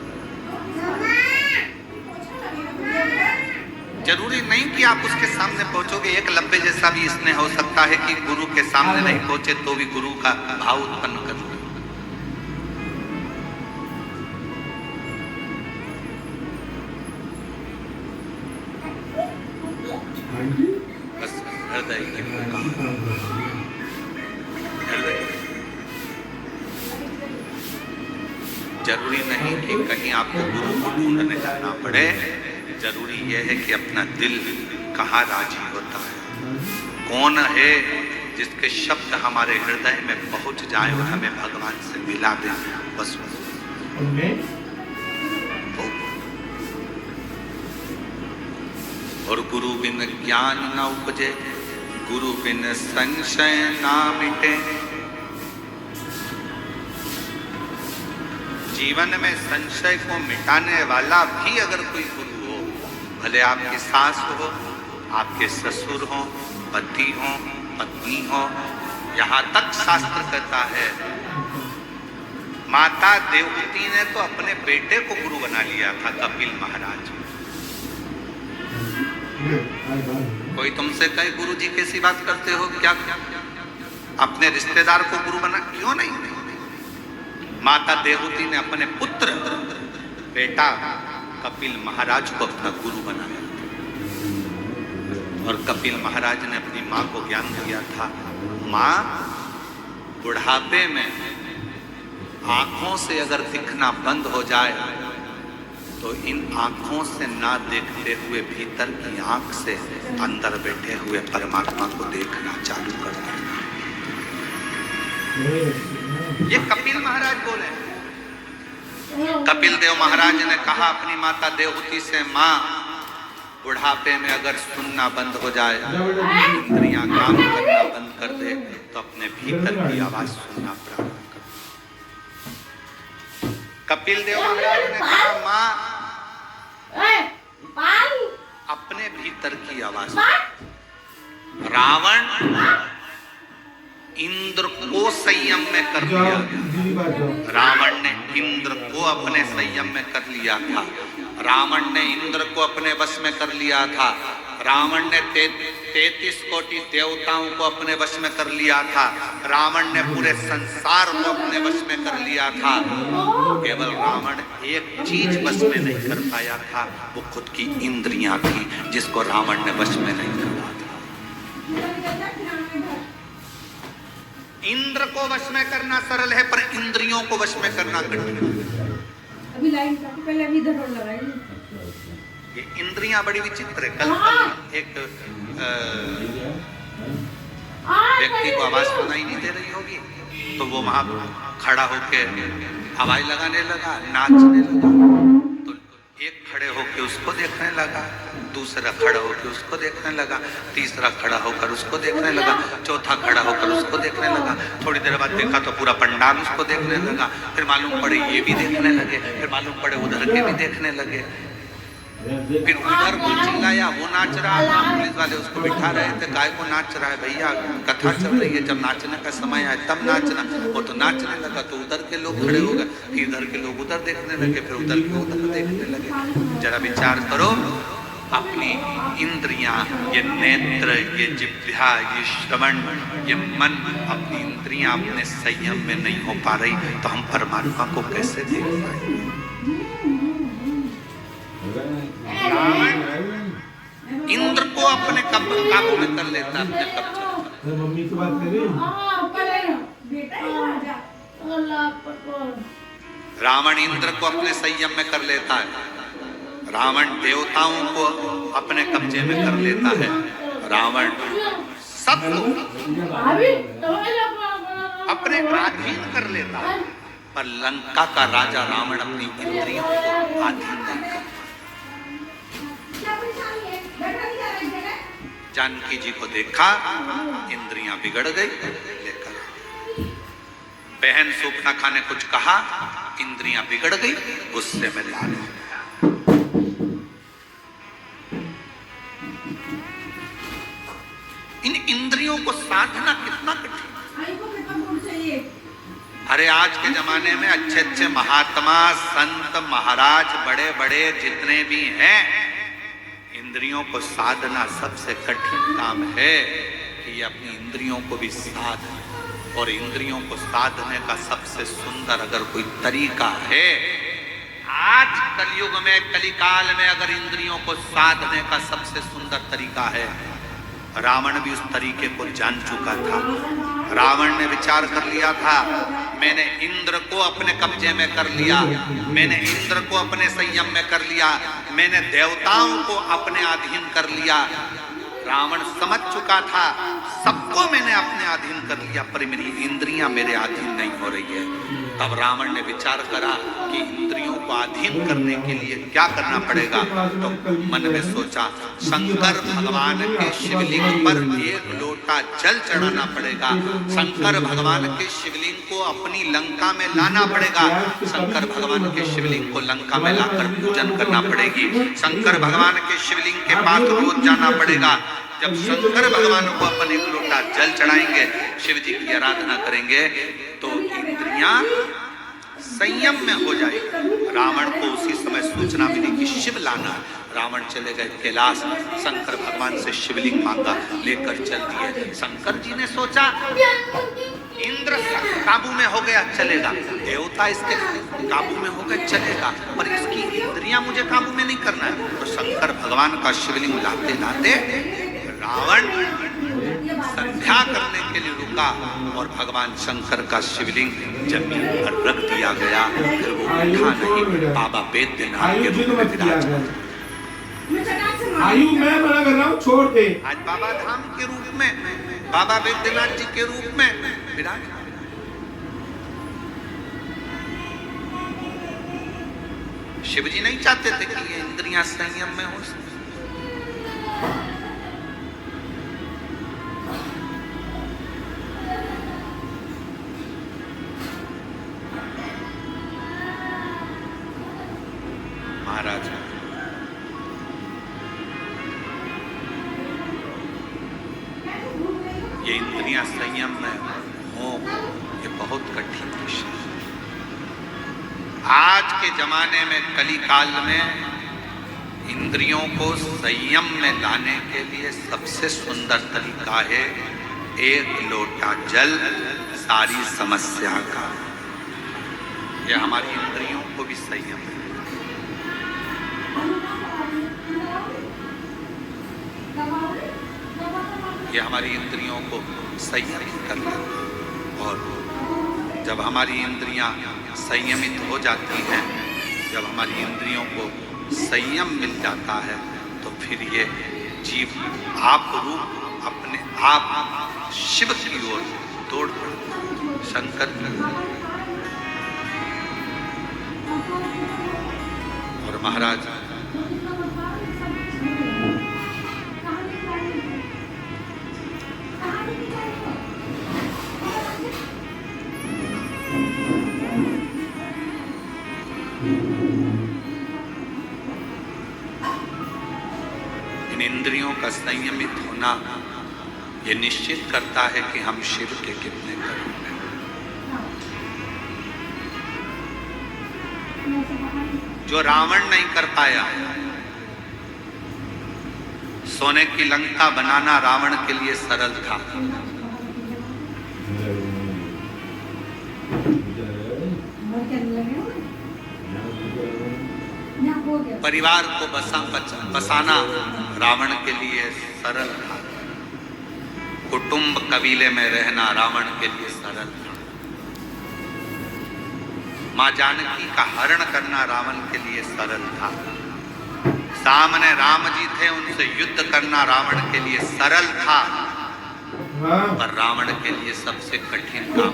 जरूरी नहीं कि आप उसके सामने पहुंचोगे। एक लब्बे जैसा भी इसने हो सकता है कि गुरु के सामने नहीं पहुंचे तो भी गुरु का भाव उत्पन्न कर ले। बस हृदय की पुकार, हृदय। जरूरी नहीं कि कहीं आपको गुरु को ढूंढने जाना पड़े, जरूरी यह है कि अपना दिल कहाँ राजी होता है, कौन है जिसके शब्द हमारे हृदय में पहुंच जाए और हमें भगवान से मिला दे। बस और गुरु बिन ज्ञान न उपजे, गुरु बिन संशय ना मिटे। जीवन में संशय को मिटाने वाला भी अगर कोई गुरु हो, भले आपकी सास हो, आपके ससुर हो, पति हो, पत्नी हो, यहाँ तक शास्त्र कहता है, माता देवहूति ने तो अपने बेटे को गुरु बना लिया था, कपिल महाराज। कोई तुमसे कहे गुरु जी कैसी बात करते हो, क्या अपने रिश्तेदार को गुरु बना? क्यों नहीं? माता देवहूति ने अपने पुत्र बेटा कपिल महाराज को अपना गुरु बनाया और कपिल महाराज ने अपनी माँ को ज्ञान दिया था, माँ बुढ़ापे में आंखों से अगर दिखना बंद हो जाए तो इन आंखों से ना देखते हुए भीतर की आंख से अंदर बैठे हुए परमात्मा को देखना चालू कर देना। ये कपिल महाराज बोले। कपिल देव महाराज ने कहा अपनी माता देवहूति से, माँ बुढ़ापे में अगर सुनना बंद हो जाए, इंद्रियां काम करना बंद कर दे, तो अपने भीतर की आवाज सुनना प्रारंभ कर। कपिल देव महाराज ने कहा, माँ अपने भीतर की आवाज। रावण इंद्र को संयम में कर लिया। रावण ने इंद्र को अपने संयम में कर लिया था। रावण ने इंद्र को अपने वश में कर लिया था। रावण ने 33 कोटि देवताओं को अपने वश में कर लिया था। रावण ने पूरे संसार को अपने वश में कर लिया था। केवल रावण एक चीज वश में नहीं कर पाया था, वो खुद की इंद्रियां थी, जिसको रावण ने वश में नहीं करा था। इंद्र को वश में करना सरल है, पर इंद्रियों को वश में करना कठिन है। अभी लाइन काटो, पहले अभी इधर और लगाइए। ये इंद्रियां बड़ी विचित्र है। कल एक व्यक्ति को आवाज सुनाई नहीं दे रही होगी, तो वो वहां खड़ा होके हवाई लगाने लगा, नाचने लगा। तो एक खड़े होके उसको देखने लगा, दूसरा खड़ा होकर उसको देखने लगा, तीसरा खड़ा होकर उसको देखने लगा, चौथा खड़ा होकर उसको देखने लगा। थोड़ी देर बाद देखा तो पूरा पंडाल उसको देखने लगा। फिर मालूम पड़े ये भी देखने लगे, फिर मालूम पड़े उधर के भी देखने लगे। फिर उधर कोई चिल्लाया, वो नाच रहा था, पुलिस वाले उसको बिठा रहे थे, काय को नाच रहा है भैया, कथा चल रही है, जब नाचने का समय आए तब नाचना। वो तो नाचने लगा तो उधर के लोग खड़े हो गए, फिर इधर के लोग उधर देखने लगे, फिर उधर के उधर देखने लगे। जरा विचार करो, अपनी इंद्रियां, ये नेत्र, ये जिह्वा, ये श्रवण, ये मन, अपनी इंद्रियां अपने संयम में नहीं हो पा रही, तो हम परमात्मा को कैसे देख पाएंगे? इंद्र को अपने काबू में कर लेता, अपने कब्जे। मम्मी से बात करें। रावण इंद्र को अपने संयम में कर लेता है। रावण देवताओं को अपने कब्जे में कर लेता है। रावण सबको अपने अधीन कर लेता है। पर लंका का राजा रावण अपनी इंद्रियों को अधीन नहीं कर। जानकी जी को देखा, इंद्रियां बिगड़ गई, लेकर बहन सूप न खाने कुछ कहा, इंद्रियां बिगड़ गई, गुस्से में ला ली। इन इंद्रियों को साधना कितना कठिन। अरे आज के जमाने में अच्छे अच्छे महात्मा, संत, महाराज, बड़े बड़े जितने भी हैं, इंद्रियों को साधना सबसे कठिन काम है कि ये अपनी इंद्रियों को भी साध। और इंद्रियों को साधने का सबसे सुंदर अगर कोई तरीका है, आज कलयुग में, कलिकाल में, अगर इंद्रियों को साधने का सबसे सुंदर तरीका है, रावण भी उस तरीके को जान चुका था। रावण ने विचार कर लिया था, मैंने इंद्र को अपने कब्जे में कर लिया, मैंने इंद्र को अपने संयम में कर लिया, मैंने देवताओं को अपने अधीन कर लिया। रावण समझ चुका था, सबको मैंने अपने अधीन कर लिया, पर मेरी इंद्रियां मेरे अधीन नहीं हो रही है। तब रावण ने विचार करा कि इंद्रियों को अधीन करने के लिए क्या करना पड़ेगा। तो मन में सोचा, शंकर भगवान के शिवलिंग पर एक लोटा जल चढ़ाना पड़ेगा। शंकर भगवान के शिवलिंग को अपनी लंका में लाना पड़ेगा। शंकर भगवान के शिवलिंग को लंका में लाकर पूजन करना पड़ेगी। शंकर भगवान के शिवलिंग के पास रोज जाना पड़ेगा। जब शंकर भगवान को अपन एक लोटा जल चढ़ाएंगे, शिव जी की आराधना करेंगे, तो इंद्रियां संयम में हो जाएगी। रावण को उसी समय सूचना मिली कि शिव लाना। रावण चले गए कैलाश, शंकर भगवान से शिवलिंग मांगा, लेकर चल दिए। शंकर जी ने सोचा इंद्र काबू में हो गया, चलेगा, देवता इसके काबू में हो गए, चलेगा, पर इसकी इंद्रियां मुझे काबू में नहीं करना है। तो शंकर भगवान का शिवलिंग लाते लाते रावण संध्या करने के लिए रुका और भगवान शंकर का शिवलिंग जमीन पर रख दिया गया। फिर वो उठा नहीं, बाबा वैद्यनाथ के रूप में विराजमान। आयु मैं मना कर रहा हूँ, छोड़ दे। आज बाबा धाम के रूप में, बाबा वैद्यनाथ जी के रूप में विराजमान। शिव जी नहीं चाहते थे कि ये इंद्रियां संयम में हो। महाराज ये इंद्रियां संयम में हो, ये बहुत कठिन विषय है। आज के जमाने में, कली काल में इंद्रियों को संयम में लाने के लिए सबसे सुंदर तरीका है एक लोटा जल सारी समस्या का। यह हमारी इंद्रियों को भी संयम है। यह हमारी इंद्रियों को संयमित कर लेता है। और जब हमारी इंद्रियां संयमित हो जाती हैं, जब हमारी इंद्रियों को संयम मिल जाता है, तो फिर ये जीव आप रूप अपने आप शिव की ओर दौड़ पड़ता है। शंकर की और महाराज इन इंद्रियों का संयमित होना ये निश्चित करता है कि हम शिव के कितने करीब हैं। जो रावण नहीं कर पाया, सोने की लंका बनाना रावण के लिए सरल था। परिवार को बसाना रावण के लिए सरल था। कुटुंब कबीले में रहना रावण के लिए सरल था। मां जानकी का हरण करना रावण के लिए सरल था। सामने राम जी थे, उनसे युद्ध करना रावण के लिए सरल था। पर रावण के लिए सबसे कठिन काम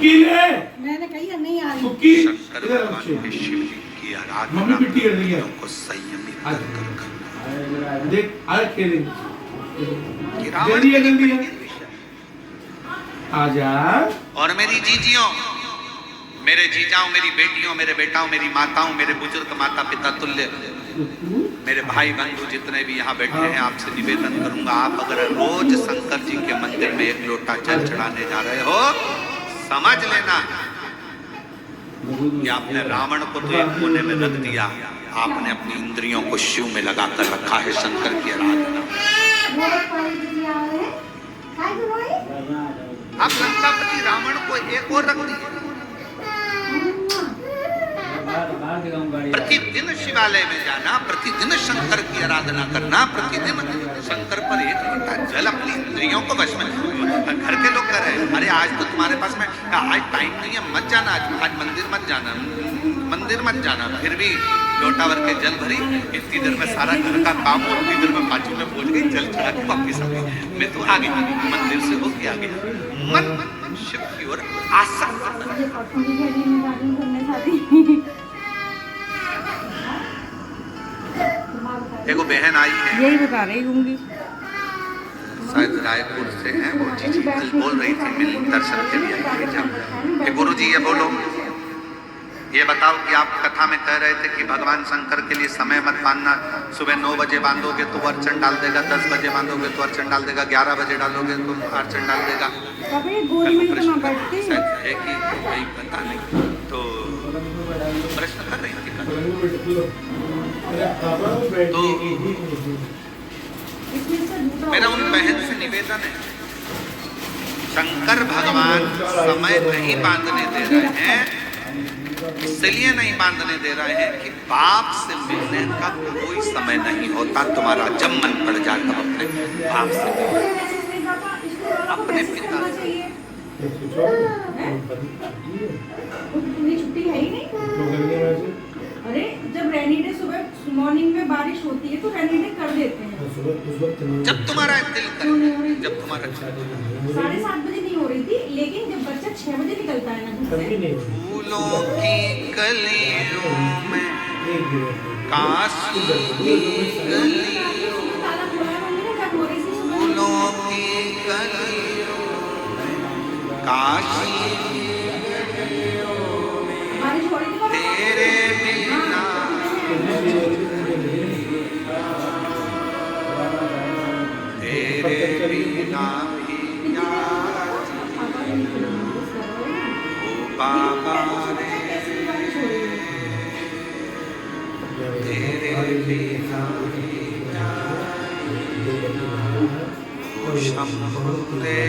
मैंने कही नहीं आ रही। शंकर भगवान के शिव जी की आराधना को संयमित कर करना। देख आज खेलेंगे। ये रावण के लिए कठिन विषय। आजा। और मेरी जीजियों, मेरे जीजाओं, मेरी बेटियों, मेरे बेटाओं, मेरी माताओं, मेरे बुजुर्ग माता पिता तुल्य, मेरे भाई बंधु जितने भी यहाँ बैठे हैं, आपसे निवेदन करूंगा, आप अगर रोज शंकर जी के मंदिर में एक लोटा जल चढ़ाने जा रहे हो, समझ लेना कि आपने रावण को तो एक कोने में रख दिया, आपने अपनी इंद्रियों को शिव में लगा कर रखा है। शंकर की आराधना। आप लंकापति रावण को एक और रख दिए। प्रतिदिन शिवालय में जाना, प्रतिदिन शंकर की आराधना करना, प्रतिदिन शंकर पर एक लोटा जल, अपनी इंद्रियों को वश में। घर के लोग कह रहे हैं, अरे आज तो तुम्हारे पास में आज टाइम नहीं है, मत जाना, आज मंदिर मत जाना, मंदिर मत जाना। फिर भी लोटा भर के जल भरी, इतनी देर में सारा घर का काम और उतनी देर में बाजू में पहुंच गई, जल चढ़ा के वापिस आ गई। मैं तो आ गई, मंदिर से होके आ गया। मन शिव की ओर आसक्त। देखो बहन आई है, यही बता रही होंगी, शायद रायपुर से हैं, वो जी कल बोल रही थी, मिल दर्शन के लिए आई थी जब। गुरु जी ये बोलो, ये बताओ कि आप कथा में कह रहे थे कि भगवान शंकर के लिए समय मत बांधना, सुबह 9 बजे बांधोगे तो अर्चन डाल देगा, 10 बजे बांधोगे तो अर्चन डाल देगा, 11 बजे डालोगे तो अर्चन डाल देगा। शायद है कि यही पता नहीं, तो प्रश्न कर रही थी। तो मेरा उन बहन से निवेदन है, शंकर भगवान समय नहीं बांधने दे रहे हैं, इसलिए नहीं बांधने दे रहे हैं कि बाप से मिलने का कोई समय नहीं होता। तुम्हारा जब मन पड़ जाए तब अपने बाप से मिलो, अपने पिता से। छुट्टी है ही नहीं। अरे जब रेनी डे सुबह मॉर्निंग में बारिश होती है तो रेनी डे कर देते हैं, जब तुम्हारा दिल करे, जब तुम्हारा 7:30 बजे नहीं हो रही थी, लेकिन जब बच्चा 6 बजे निकलता है ना घर से, फूलों की कलियों में काशी गलियों, फूलों की कलियों में काशी बारिश हो रही थी, तेरे बिना तेरे बिना भी याद ओ बाबा रे। शंभुरे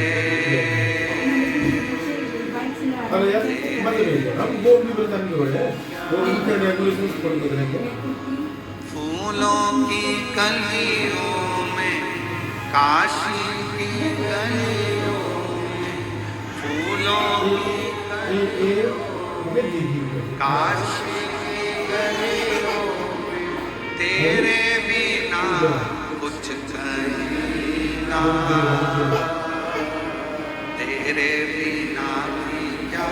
अरे यार मत नहीं हम वो भी बताने वाले हैं वो उनके रेगुलेशंस फॉलो कर रहे हैं फूलों की कलियों में काशी की गलियों में फूलों की काशी की गलियों में तेरे बिना कुछ नहीं ना तेरे बिना भी क्या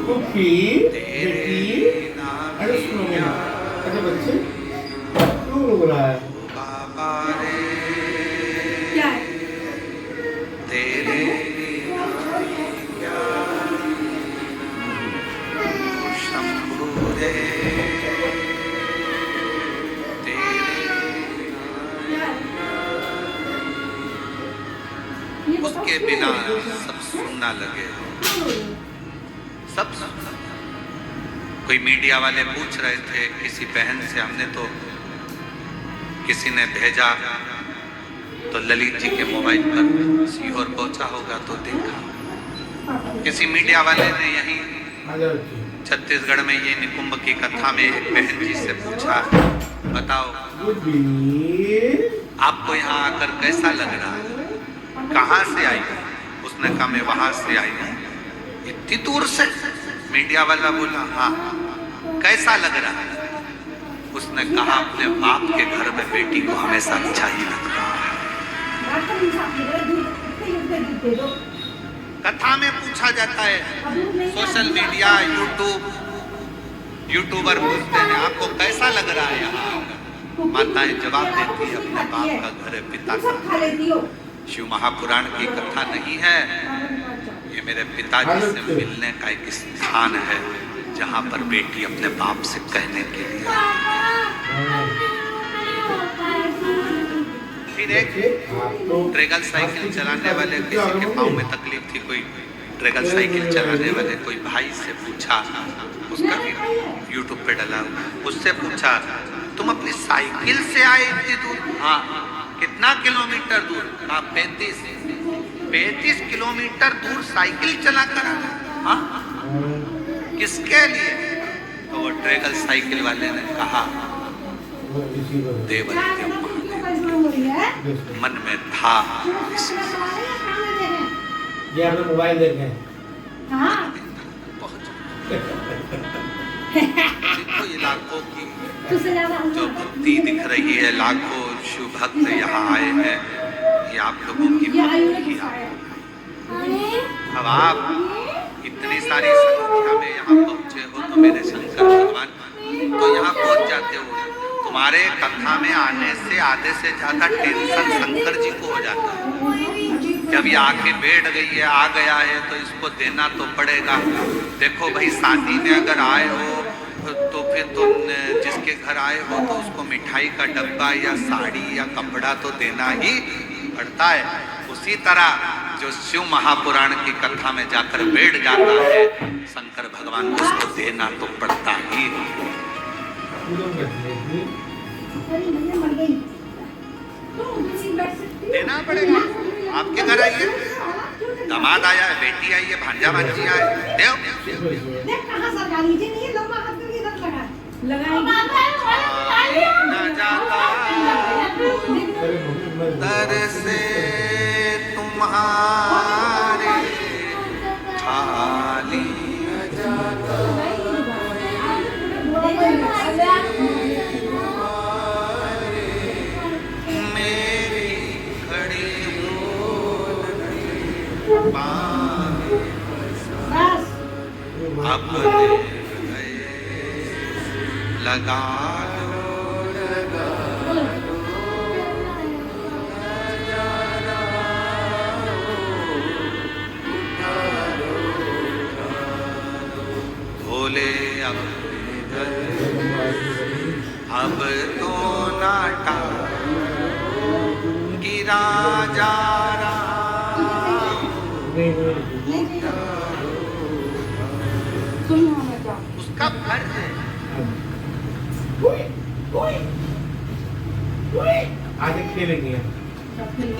कुकी तेरे बेटी बिना अरे सुनो मेरा अरे बच्चे क्यों रो रहा है बाबा रे क्या है? तेरे बिना भी क्या शंभु रे तेरे क्या है? ये बताओ उसके क्यों बिना रो रहे हो? सब सुनना लगे क्यों रो रहे हो? सब सुनना। कोई मीडिया वाले पूछ रहे थे किसी बहन से, हमने तो किसी ने भेजा तो ललित जी के मोबाइल पर सीहोर पहुंचा होगा तो देखा। किसी मीडिया वाले ने यहीं छत्तीसगढ़ में ये निकुंभ की कथा में एक बहन जी से पूछा, बताओ आपको यहाँ आकर कैसा लग रहा है, कहाँ से आई हो? उसने कहा मैं वहां से आई हूँ। इतनी दूर से? मीडिया वाला बोला हाँ। कैसा लग रहा है? उसने कहा अपने बाप के घर में बेटी को हमेशा अच्छा ही लगता है। कथा में पूछा जाता है, सोशल मीडिया यूट्यूबर पूछते हैं आपको कैसा लग रहा है यहाँ आकर? माताएं जवाब देती है अपने बाप का घर है, पिता का। शिव महापुराण की कथा नहीं है, ये मेरे पिताजी से मिलने का एक स्थान है जहाँ पर बेटी अपने बाप से कहने के लिए। फिर एक ट्रेगल साइकिल चलाने वाले, किसी के पाँव में तकलीफ थी, कोई ट्रेगल साइकिल चलाने वाले कोई भाई से पूछा, उसका भी यूट्यूब पे डाला, उससे पूछा तुम अपनी साइकिल से आए इतनी दूर? हाँ। कितना किलोमीटर दूर? हाँ 35 किलोमीटर दूर साइकिल चला कर आए। हाँ किसके लिए? तो वो ट्रेगल साइकिल वाले ने कहा देवल के मन में था। ये आपने मोबाइल देखे देखो ये लाखों की जो भक्ति दिख रही है, लाखों शिव भक्त यहाँ आए हैं, ये आप लोगों की भक्ति। अब आप इतनी सारी संख्या में यहाँ पहुँचे हो तो मेरे शंकर भगवान तो यहाँ पहुँच जाते हो। तुम्हारे कथा में आने से आधे से ज्यादा टेंशन शंकर जी को हो जाता है। जब ये आके बैठ गई है, आ गया है तो इसको देना तो पड़ेगा। देखो भाई शादी में अगर आए हो तो फिर तुम जिसके घर आए हो तो उसको मिठाई का डब्बा या साड़ी या कपड़ा तो देना ही पड़ता है। उसी तरह जो शिव महापुराण की कथा में जाकर बैठ जाता है शंकर भगवान को उसको देना तो पड़ता ही। देना पड़ेगा। आपके घर आइए, दामाद आया है, बेटी आई है, भांजा भांजी आए, देव न जाता दर से तुम्हारे खाली मेरी खड़ी अपने लगा भोले अब तो नाटा गिरा जा रहा उसका फर्ज है। आज एक खेलेंगे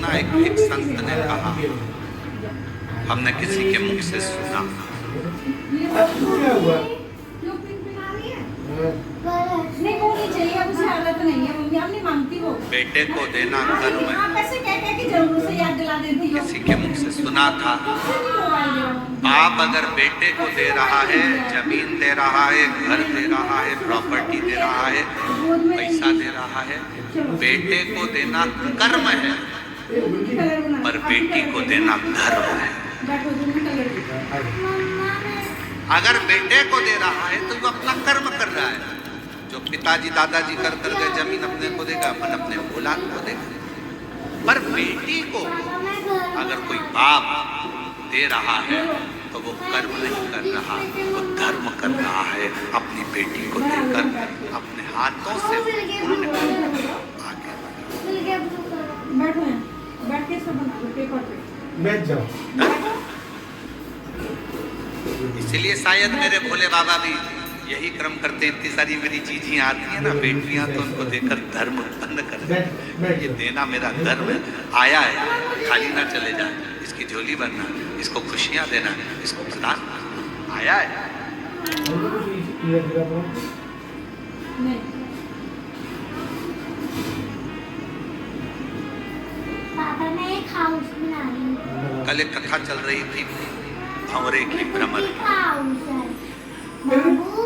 ना एक संत ने कहा, हमने किसी के मुख से सुना, क्या हुआ? क्यों पिनपिना रही है? नहीं वो नहीं चाहिए, अब उसे आदत नहीं है मम्मी, अब नहीं मांगती वो। बेटे को देना कर्म है। आप ऐसे कह के जरूर से याद दिला देती हो। किसी के मुख से सुना था, बाप अगर बेटे को दे रहा है, जमीन दे रहा है, घर दे रहा है, प्रॉपर्टी दे रहा है, पैसा दे रहा है, बेटे को देना कर्म है, पर बेटी को देना धर्म है। अगर बेटे को दे रहा है तो वो अपना कर्म कर रहा है। जो पिताजी दादाजी कर गए जमीन अपने को देगा, अपन अपने औलाद को देगा। पर बेटी को अगर कोई बाप दे रहा है तो वो कर्म नहीं कर रहा, वो धर्म कर रहा है। अपनी बेटी को देकर अपने हाथों से पुण्य आगे बैठो, बैठ के सब बना लो पेपर पे। बैठ जाओ। इसलिए शायद मेरे भोले बाबा भी यही क्रम करते हैं। इतनी सारी मेरी चीजें आती है ना बेटियां, तो उनको देकर धर्म उत्पन्न करते हैं। ये देना मेरा धर्म है। आया है खाली ना चले जाए, इसकी झोली भरना, इसको खुशियां देना, इसको प्रदान आया है। नहीं पापा मैं एक हाउस बना रही हूँ। कल एक कथा चल रही थी भंवरे की भ्रमर। हाउस है बाबू।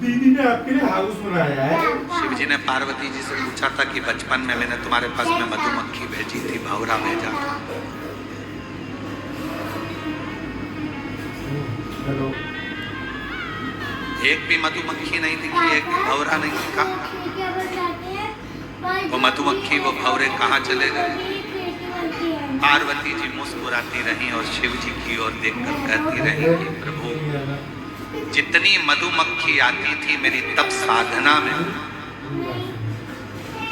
दीदी ने आपके लिए हाउस बनाया है। शिव जी ने पार्वती जी से पूछा था कि बचपन में मैंने तुम्हारे पास में मधुमक्खी भेजी थी, भंवरा भेजा था। हेलो। एक भी मधुमक्खी नहीं दिखी, एक भी भंवरा नहीं दिखा। वो मधुमक्खी वो भंवरे कहाँ चले गए? पार्वती जी मुस्कुराती रही और शिव जी की ओर देखकर कहती रही कि प्रभु, जितनी मधुमक्खी आती थी मेरी तप साधना में,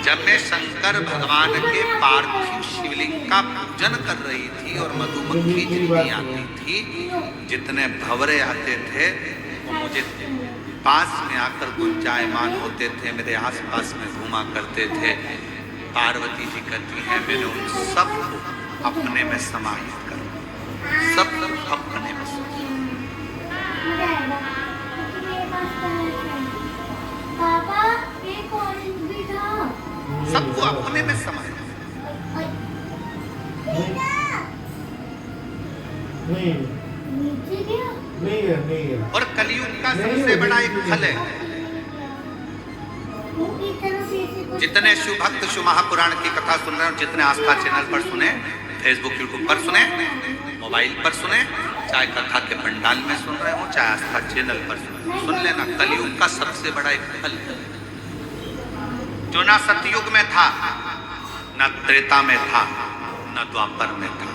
जब मैं शंकर भगवान के पार्थिव शिवलिंग का पूजन कर रही थी और मधुमक्खी जितनी आती थी, जितने भंवरे आते थे, वो मुझे पास में आकर गुंजायमान होते थे, मेरे आसपास में घूमा करते थे। पार्वती जी कहती हैं मैंने उन सब अपने में समाहित कर, सब अपने में पापा एक ऑरेंज भी था। सबको अपने में समाहित। नहीं नीचे क्या? नहीं है, नहीं है। और कलयुग का सबसे बड़ा एक फल है। जितने शिव भक्त शिव महापुराण की कथा सुन रहे हो, जितने आस्था चैनल पर सुने, फेसबुक यूट्यूब पर सुने, मोबाइल पर सुने, चाहे कथा के पंडाल में सुन रहे हो, चाहे आस्था चैनल पर सुन लेना, कलयुग का सबसे बड़ा एक फल है जो ना सतयुग में था, ना त्रेता में था, ना द्वापर में था।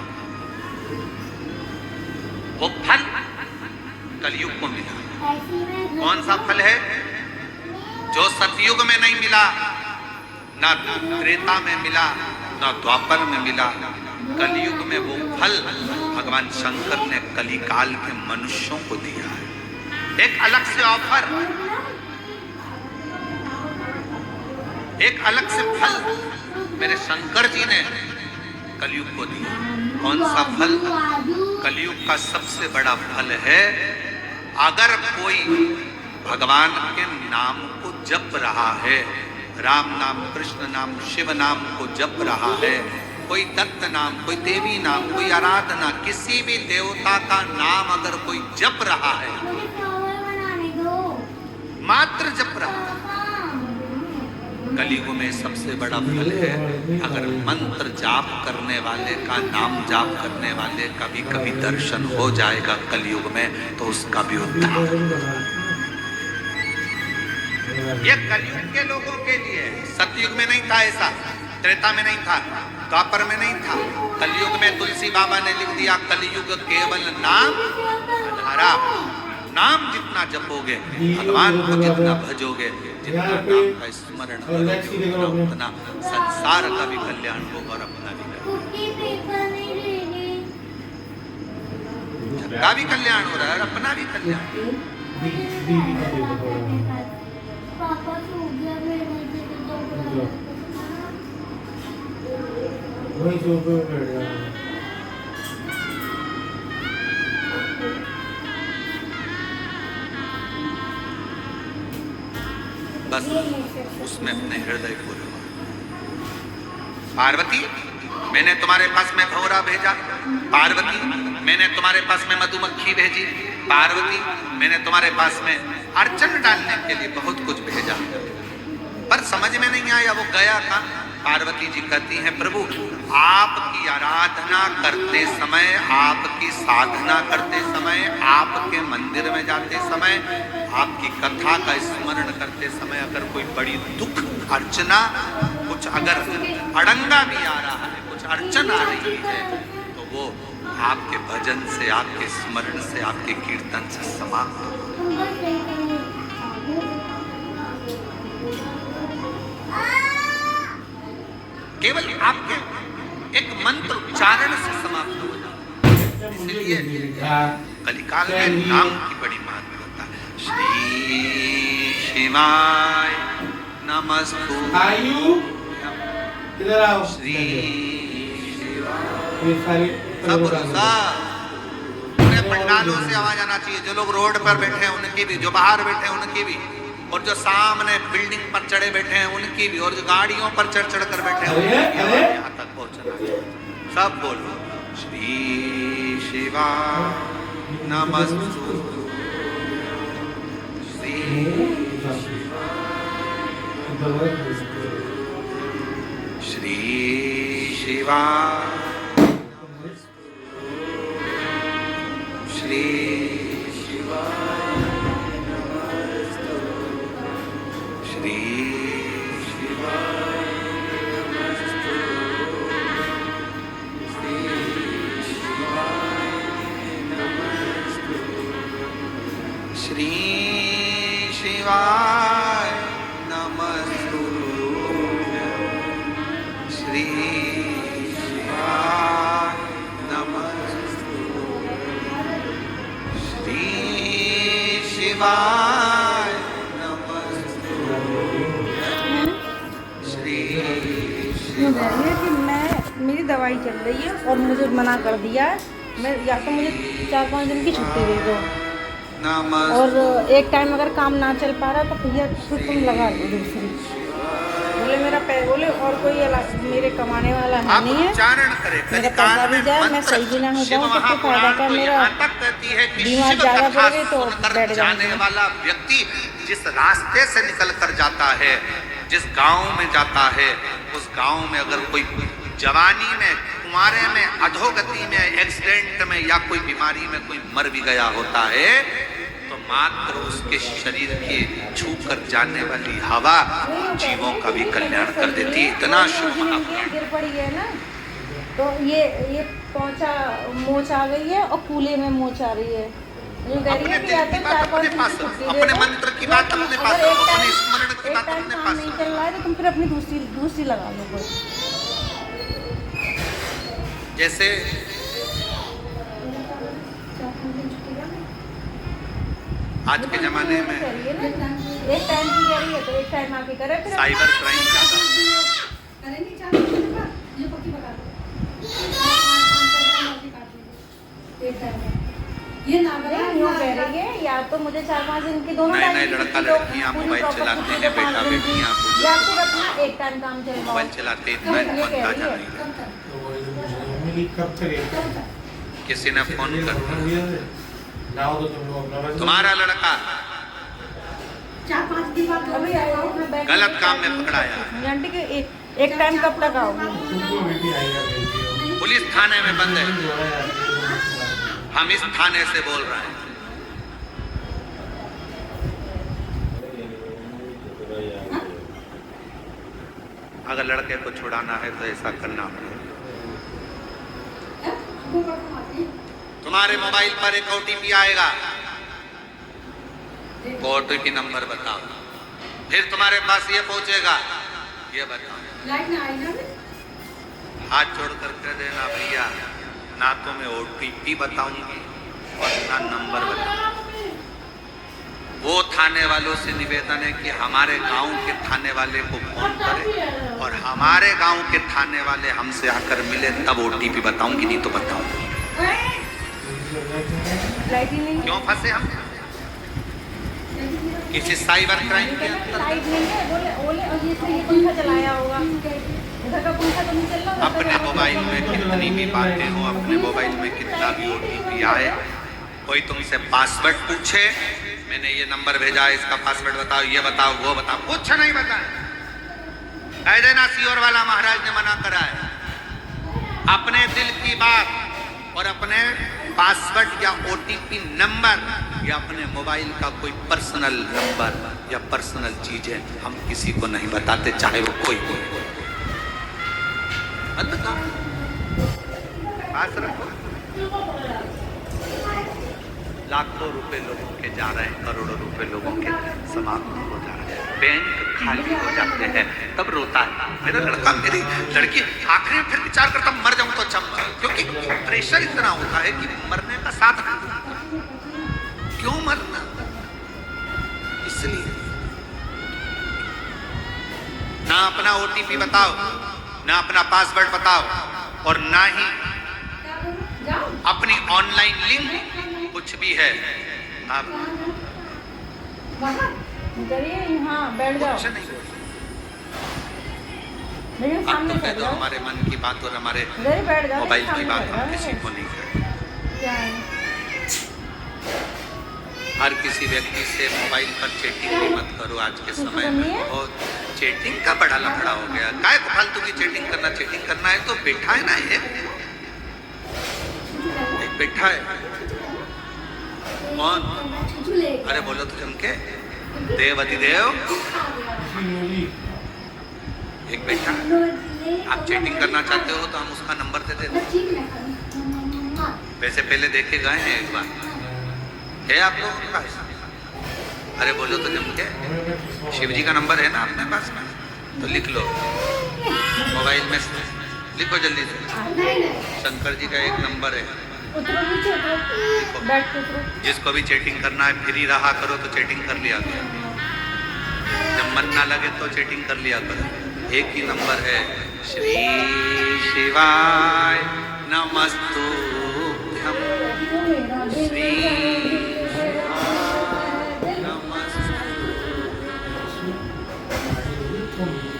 वो फल कलयुग को मिला। कौन सा फल है? जो सतयुग में नहीं मिला, ना त्रेता में मिला, ना द्वापर में मिला। कलयुग में वो फल भगवान शंकर ने कलिकाल के मनुष्यों को दिया है। एक अलग से ऑफर, एक अलग से फल मेरे शंकर जी ने कलयुग को दिया। कौन सा फल? कलयुग का सबसे बड़ा फल है, अगर कोई भगवान के नाम को जप रहा है, राम नाम, कृष्ण नाम, शिव नाम को जप रहा है, कोई दत्त नाम, कोई देवी नाम, कोई आराधना, किसी भी देवता का नाम अगर कोई जप रहा है, मुझे फ्लावर बनाने दो। मात्र जप रहा है, कलयुग में सबसे बड़ा फल है। अगर मंत्र जाप करने वाले का, नाम जाप करने वाले का भी कभी दर्शन हो जाएगा कलयुग में, तो उसका भी उद्धार। ये कलयुग के लोगों के लिए, सतयुग में नहीं था ऐसा, त्रेता में नहीं था, द्वापर में नहीं था। कलयुग में तुलसी बाबा ने लिख दिया, कलयुग केवल नाम आधारा। नाम जितना जपोगे, भगवान को जितना भजोगे, जितना नाम का स्मरण करोगे, उतना संसार का भी कल्याण होगा और अपना भी कुकी पेपर नहीं लेंगे। का भी कल्याण हो रहा है और अपना भी कल्याण। दीदी का देखो। पापा सो गया। वहीं सोफे में बैठ जाना। बस उसमें अपने हृदय को लगा। पार्वती, मैंने तुम्हारे पास में भौरा भेजा। पार्वती, मैंने तुम्हारे पास में मधुमक्खी भेजी। पार्वती, मैंने तुम्हारे पास में अर्चन डालने के लिए बहुत कुछ भेजा, पर समझ में नहीं आया वो गया था। पार्वती जी कहती हैं, प्रभु आपकी आराधना करते समय, आपकी साधना करते समय, आपके मंदिर में जाते समय, आपकी कथा का स्मरण करते समय अगर कोई बड़ी दुख अर्चना, कुछ अगर अड़ंगा भी आ रहा है, कुछ अड़चन आ रही है, तो वो आपके भजन से, आपके स्मरण से, आपके कीर्तन से समाप्त हो। केवल आपके एक मंत्र उच्चारण से समाप्त हो जाता। इसलिए कलिकाल में नाम की बड़ी महत्वता है। श्री शिवाय नमस्तु। आयु इधर आओ। श्री ये सारी सब पूरे पंडालों से आवाज आना चाहिए। जो लोग रोड पर बैठे हैं उनकी भी, जो बाहर बैठे हैं उनकी भी, और जो सामने बिल्डिंग पर चढ़े बैठे हैं उनकी भी, और जो गाड़ियों पर चढ़ चढ़ कर बैठे हैं उनकी भी आवाज यहाँ तक पहुँचना चाहिए। सब बोलो श्री शिवाय नमस्तु। श्री श्री शिवाय श्री शिवाय श्री शिवाय श्री शिवाय नमस्तु। श्री शिवाय नमस्तु। श्री शिवाय नमस्तु। श्री है कि मेरी दवाई चल रही है और मुझे मना कर दिया है, मैं या तो मुझे 4-5 दिन की छुट्टी दे दो, और एक टाइम अगर काम ना चल पा रहा तो भैया फिर तुम लगा दो दूसरी। बोले मेरा बोले और कोई मेरे कमाने वाला है नहीं है, मेरा पैसा भी जाए, मैं सही भी ना हो पाऊँ तो क्या फायदा का। मेरा बीमार ज़्यादा पड़ गई तो बैठ जाने वाला व्यक्ति जिस रास्ते से निकल कर जाता है, जिस गांव में जाता है, उस गांव में अगर कोई जवानी में, कुंवारे में, अधोगति में, एक्सीडेंट में या कोई बीमारी में कोई मर भी गया होता है, तो मात्र उसके शरीर की छू कर जाने वाली हवा जीवों का भी कल्याण कर देती है। इतना शुभ महापुराण। गिर पड़ी है ना, तो ये पहुंचा मोच आ गई है और कूले में मोच आ रही है। जो कह रही है कि या तो 4-5 दिन की छुट्टी दे दो, अपने मंत्र की बात अपने पास, अपने स्मरण की बात अपने पास। नहीं चल रहा है तो तुम फिर अपनी दूसरी लगा लो कोई। जैसे आज के जमाने में एक टाइम की कह रही है तो एक टाइम आके करे, फिर साइबर क्राइम ज्यादा अरे नहीं चाहती ये पक्की बता दो एक टाइम ये ना यूँ कह रही है, या तो मुझे 4-5 दिन की दोनों नए लड़का लड़कियां मोबाइल चलाते हैं, बेटा बेटियां या फिर अपना एक टाइम काम चलवाओ। मोबाइल चलाते इतना अंदाजा नहीं किसी ने फोन कर तुम्हारा लड़का 4-5 दिन बाद गलत काम में पकड़ाया, आंटी के एक टाइम कब तक आओगी? पुलिस थाने में बंद है, हम इस थाने से बोल रहे हैं। अगर लड़के को छुड़ाना है तो ऐसा करना पड़ेगा। तुम्हारे मोबाइल पर एक OTP आएगा, OTP नंबर बताओ, फिर तुम्हारे पास ये पहुंचेगा, ये बताओ। हाथ जोड़ कर कह देना भैया ना तो मैं OTP बताऊंगी और ना नंबर बताऊंगी। वो थाने वालों से निवेदन है कि हमारे गांव के थाने वाले को फोन करें और हमारे गांव के थाने वाले हमसे आकर मिले, तब ओटीपी बताऊंगी, नहीं तो बताऊंगी। लाइट ही नहीं, क्यों फंसे हम किसी साइबर क्राइम के अंदर? लाइट नहीं है, बोले बोले और ये पंखा चलाया होगा, इधर का पंखा तो नहीं चल रहा। अपने मोबाइल में कितनी भी बातें हो, अपने मोबाइल में कितना भी ओटीपी आए, कोई तुमसे पासवर्ड पूछे, मैंने ये नंबर भेजा, इसका पासवर्ड बताओ, ये बताओ, वो बताओ, कुछ नहीं बताए। कह देना सीओर वाला महाराज ने मना करा है। अपने दिल की बात और अपने पासवर्ड या ओटीपी नंबर या अपने मोबाइल का कोई पर्सनल नंबर या पर्सनल चीजें हम किसी को नहीं बताते, चाहे वो कोई हो। मत बताओ, पास रखो। लाखों रुपए लोगों के जा रहे हैं, करोड़ों रुपए लोगों के समाप्त हो जा रहे हैं, बैंक खाली हो जाते हैं, तब रोता है मेरा लड़का, मेरी लड़की। आखिर में फिर विचार करता मर जाऊं तो अच्छा, क्योंकि प्रेशर इतना होता है कि मरने का साधन, क्यों मरना। इसलिए ना अपना ओटीपी बताओ, ना अपना पासवर्ड बताओ, और ना ही अपनी ऑनलाइन लिंक कुछ भी है आप यहाँ बैठ जाओ, कुछ नहीं। मेरे अब सामने तो बैठ कह दो जाओ, हमारे मन की बात और हमारे बैठ जाओ, मोबाइल की सामने बात बैठ हम जाओ। किसी को नहीं कहते। क्या है? हर किसी व्यक्ति से मोबाइल पर चैटिंग भी मत करो आज के समय में, और चैटिंग का बड़ा लफड़ा हो गया। काय को फालतू की चैटिंग करना है तो बैठा है ना, एक बैठा है कौन, अरे बोलो तो चमके, देव अतिदेव, एक बैठा। आप चैटिंग करना चाहते हो तो हम उसका नंबर दे देते हैं। वैसे पहले देखे गए हैं एक बार, है आप लोगों के पास? अरे बोलो तो चमके, शिव जी का नंबर है ना अपने पास में, तो लिख लो मोबाइल में, लिखो जल्दी से। शंकर जी का एक नंबर है, जिसको भी चैटिंग करना है फ्री रहा करो तो चैटिंग कर लिया करो, जब मन ना लगे तो चैटिंग कर लिया करो। एक ही नंबर है, श्री शिवाय नमस्तुभ्यं, श्री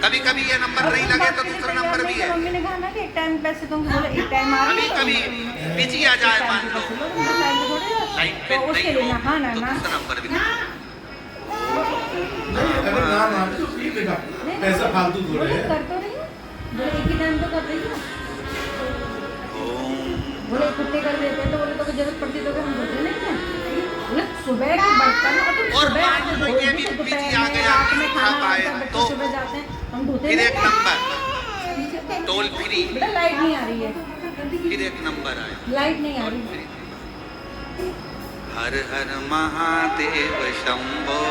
कभी कभी ये नंबर नहीं लगे तो दूसरा नंबर भी है। मम्मी ने कहा ना कि एक टाइम पैसे तुम बोले, एक टाइम आ कभी कभी बिजी आ जाए मान लो, लाइन पे तो उसके नहीं लिए हो हाँ ना तो ना दूसरा नंबर भी। अगर नाम आते तो ठीक है, पैसा फालतू थोड़े है। कर तो रही है, बोले एक ही टाइम तो कर रही है, बोले कुत्ते कर देते तो बोले तो जरूरत पड़ती तो हम धोते नहीं है, बोले सुबह के बर्तन और मान लो ये भी बिजी आ गया, में खाना आए बनता है, तो सुबह जाते हैं हम धोते फिर नहीं एक हैं। नंबर टोल फ्री, बेटा लाइट नहीं आ रही है, फिर एक नंबर आया लाइट नहीं आ और रही है। फिर हर हर महादेव शंभो,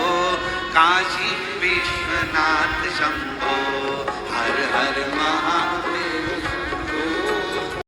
काशी विश्वनाथ शंभो, हर हर महा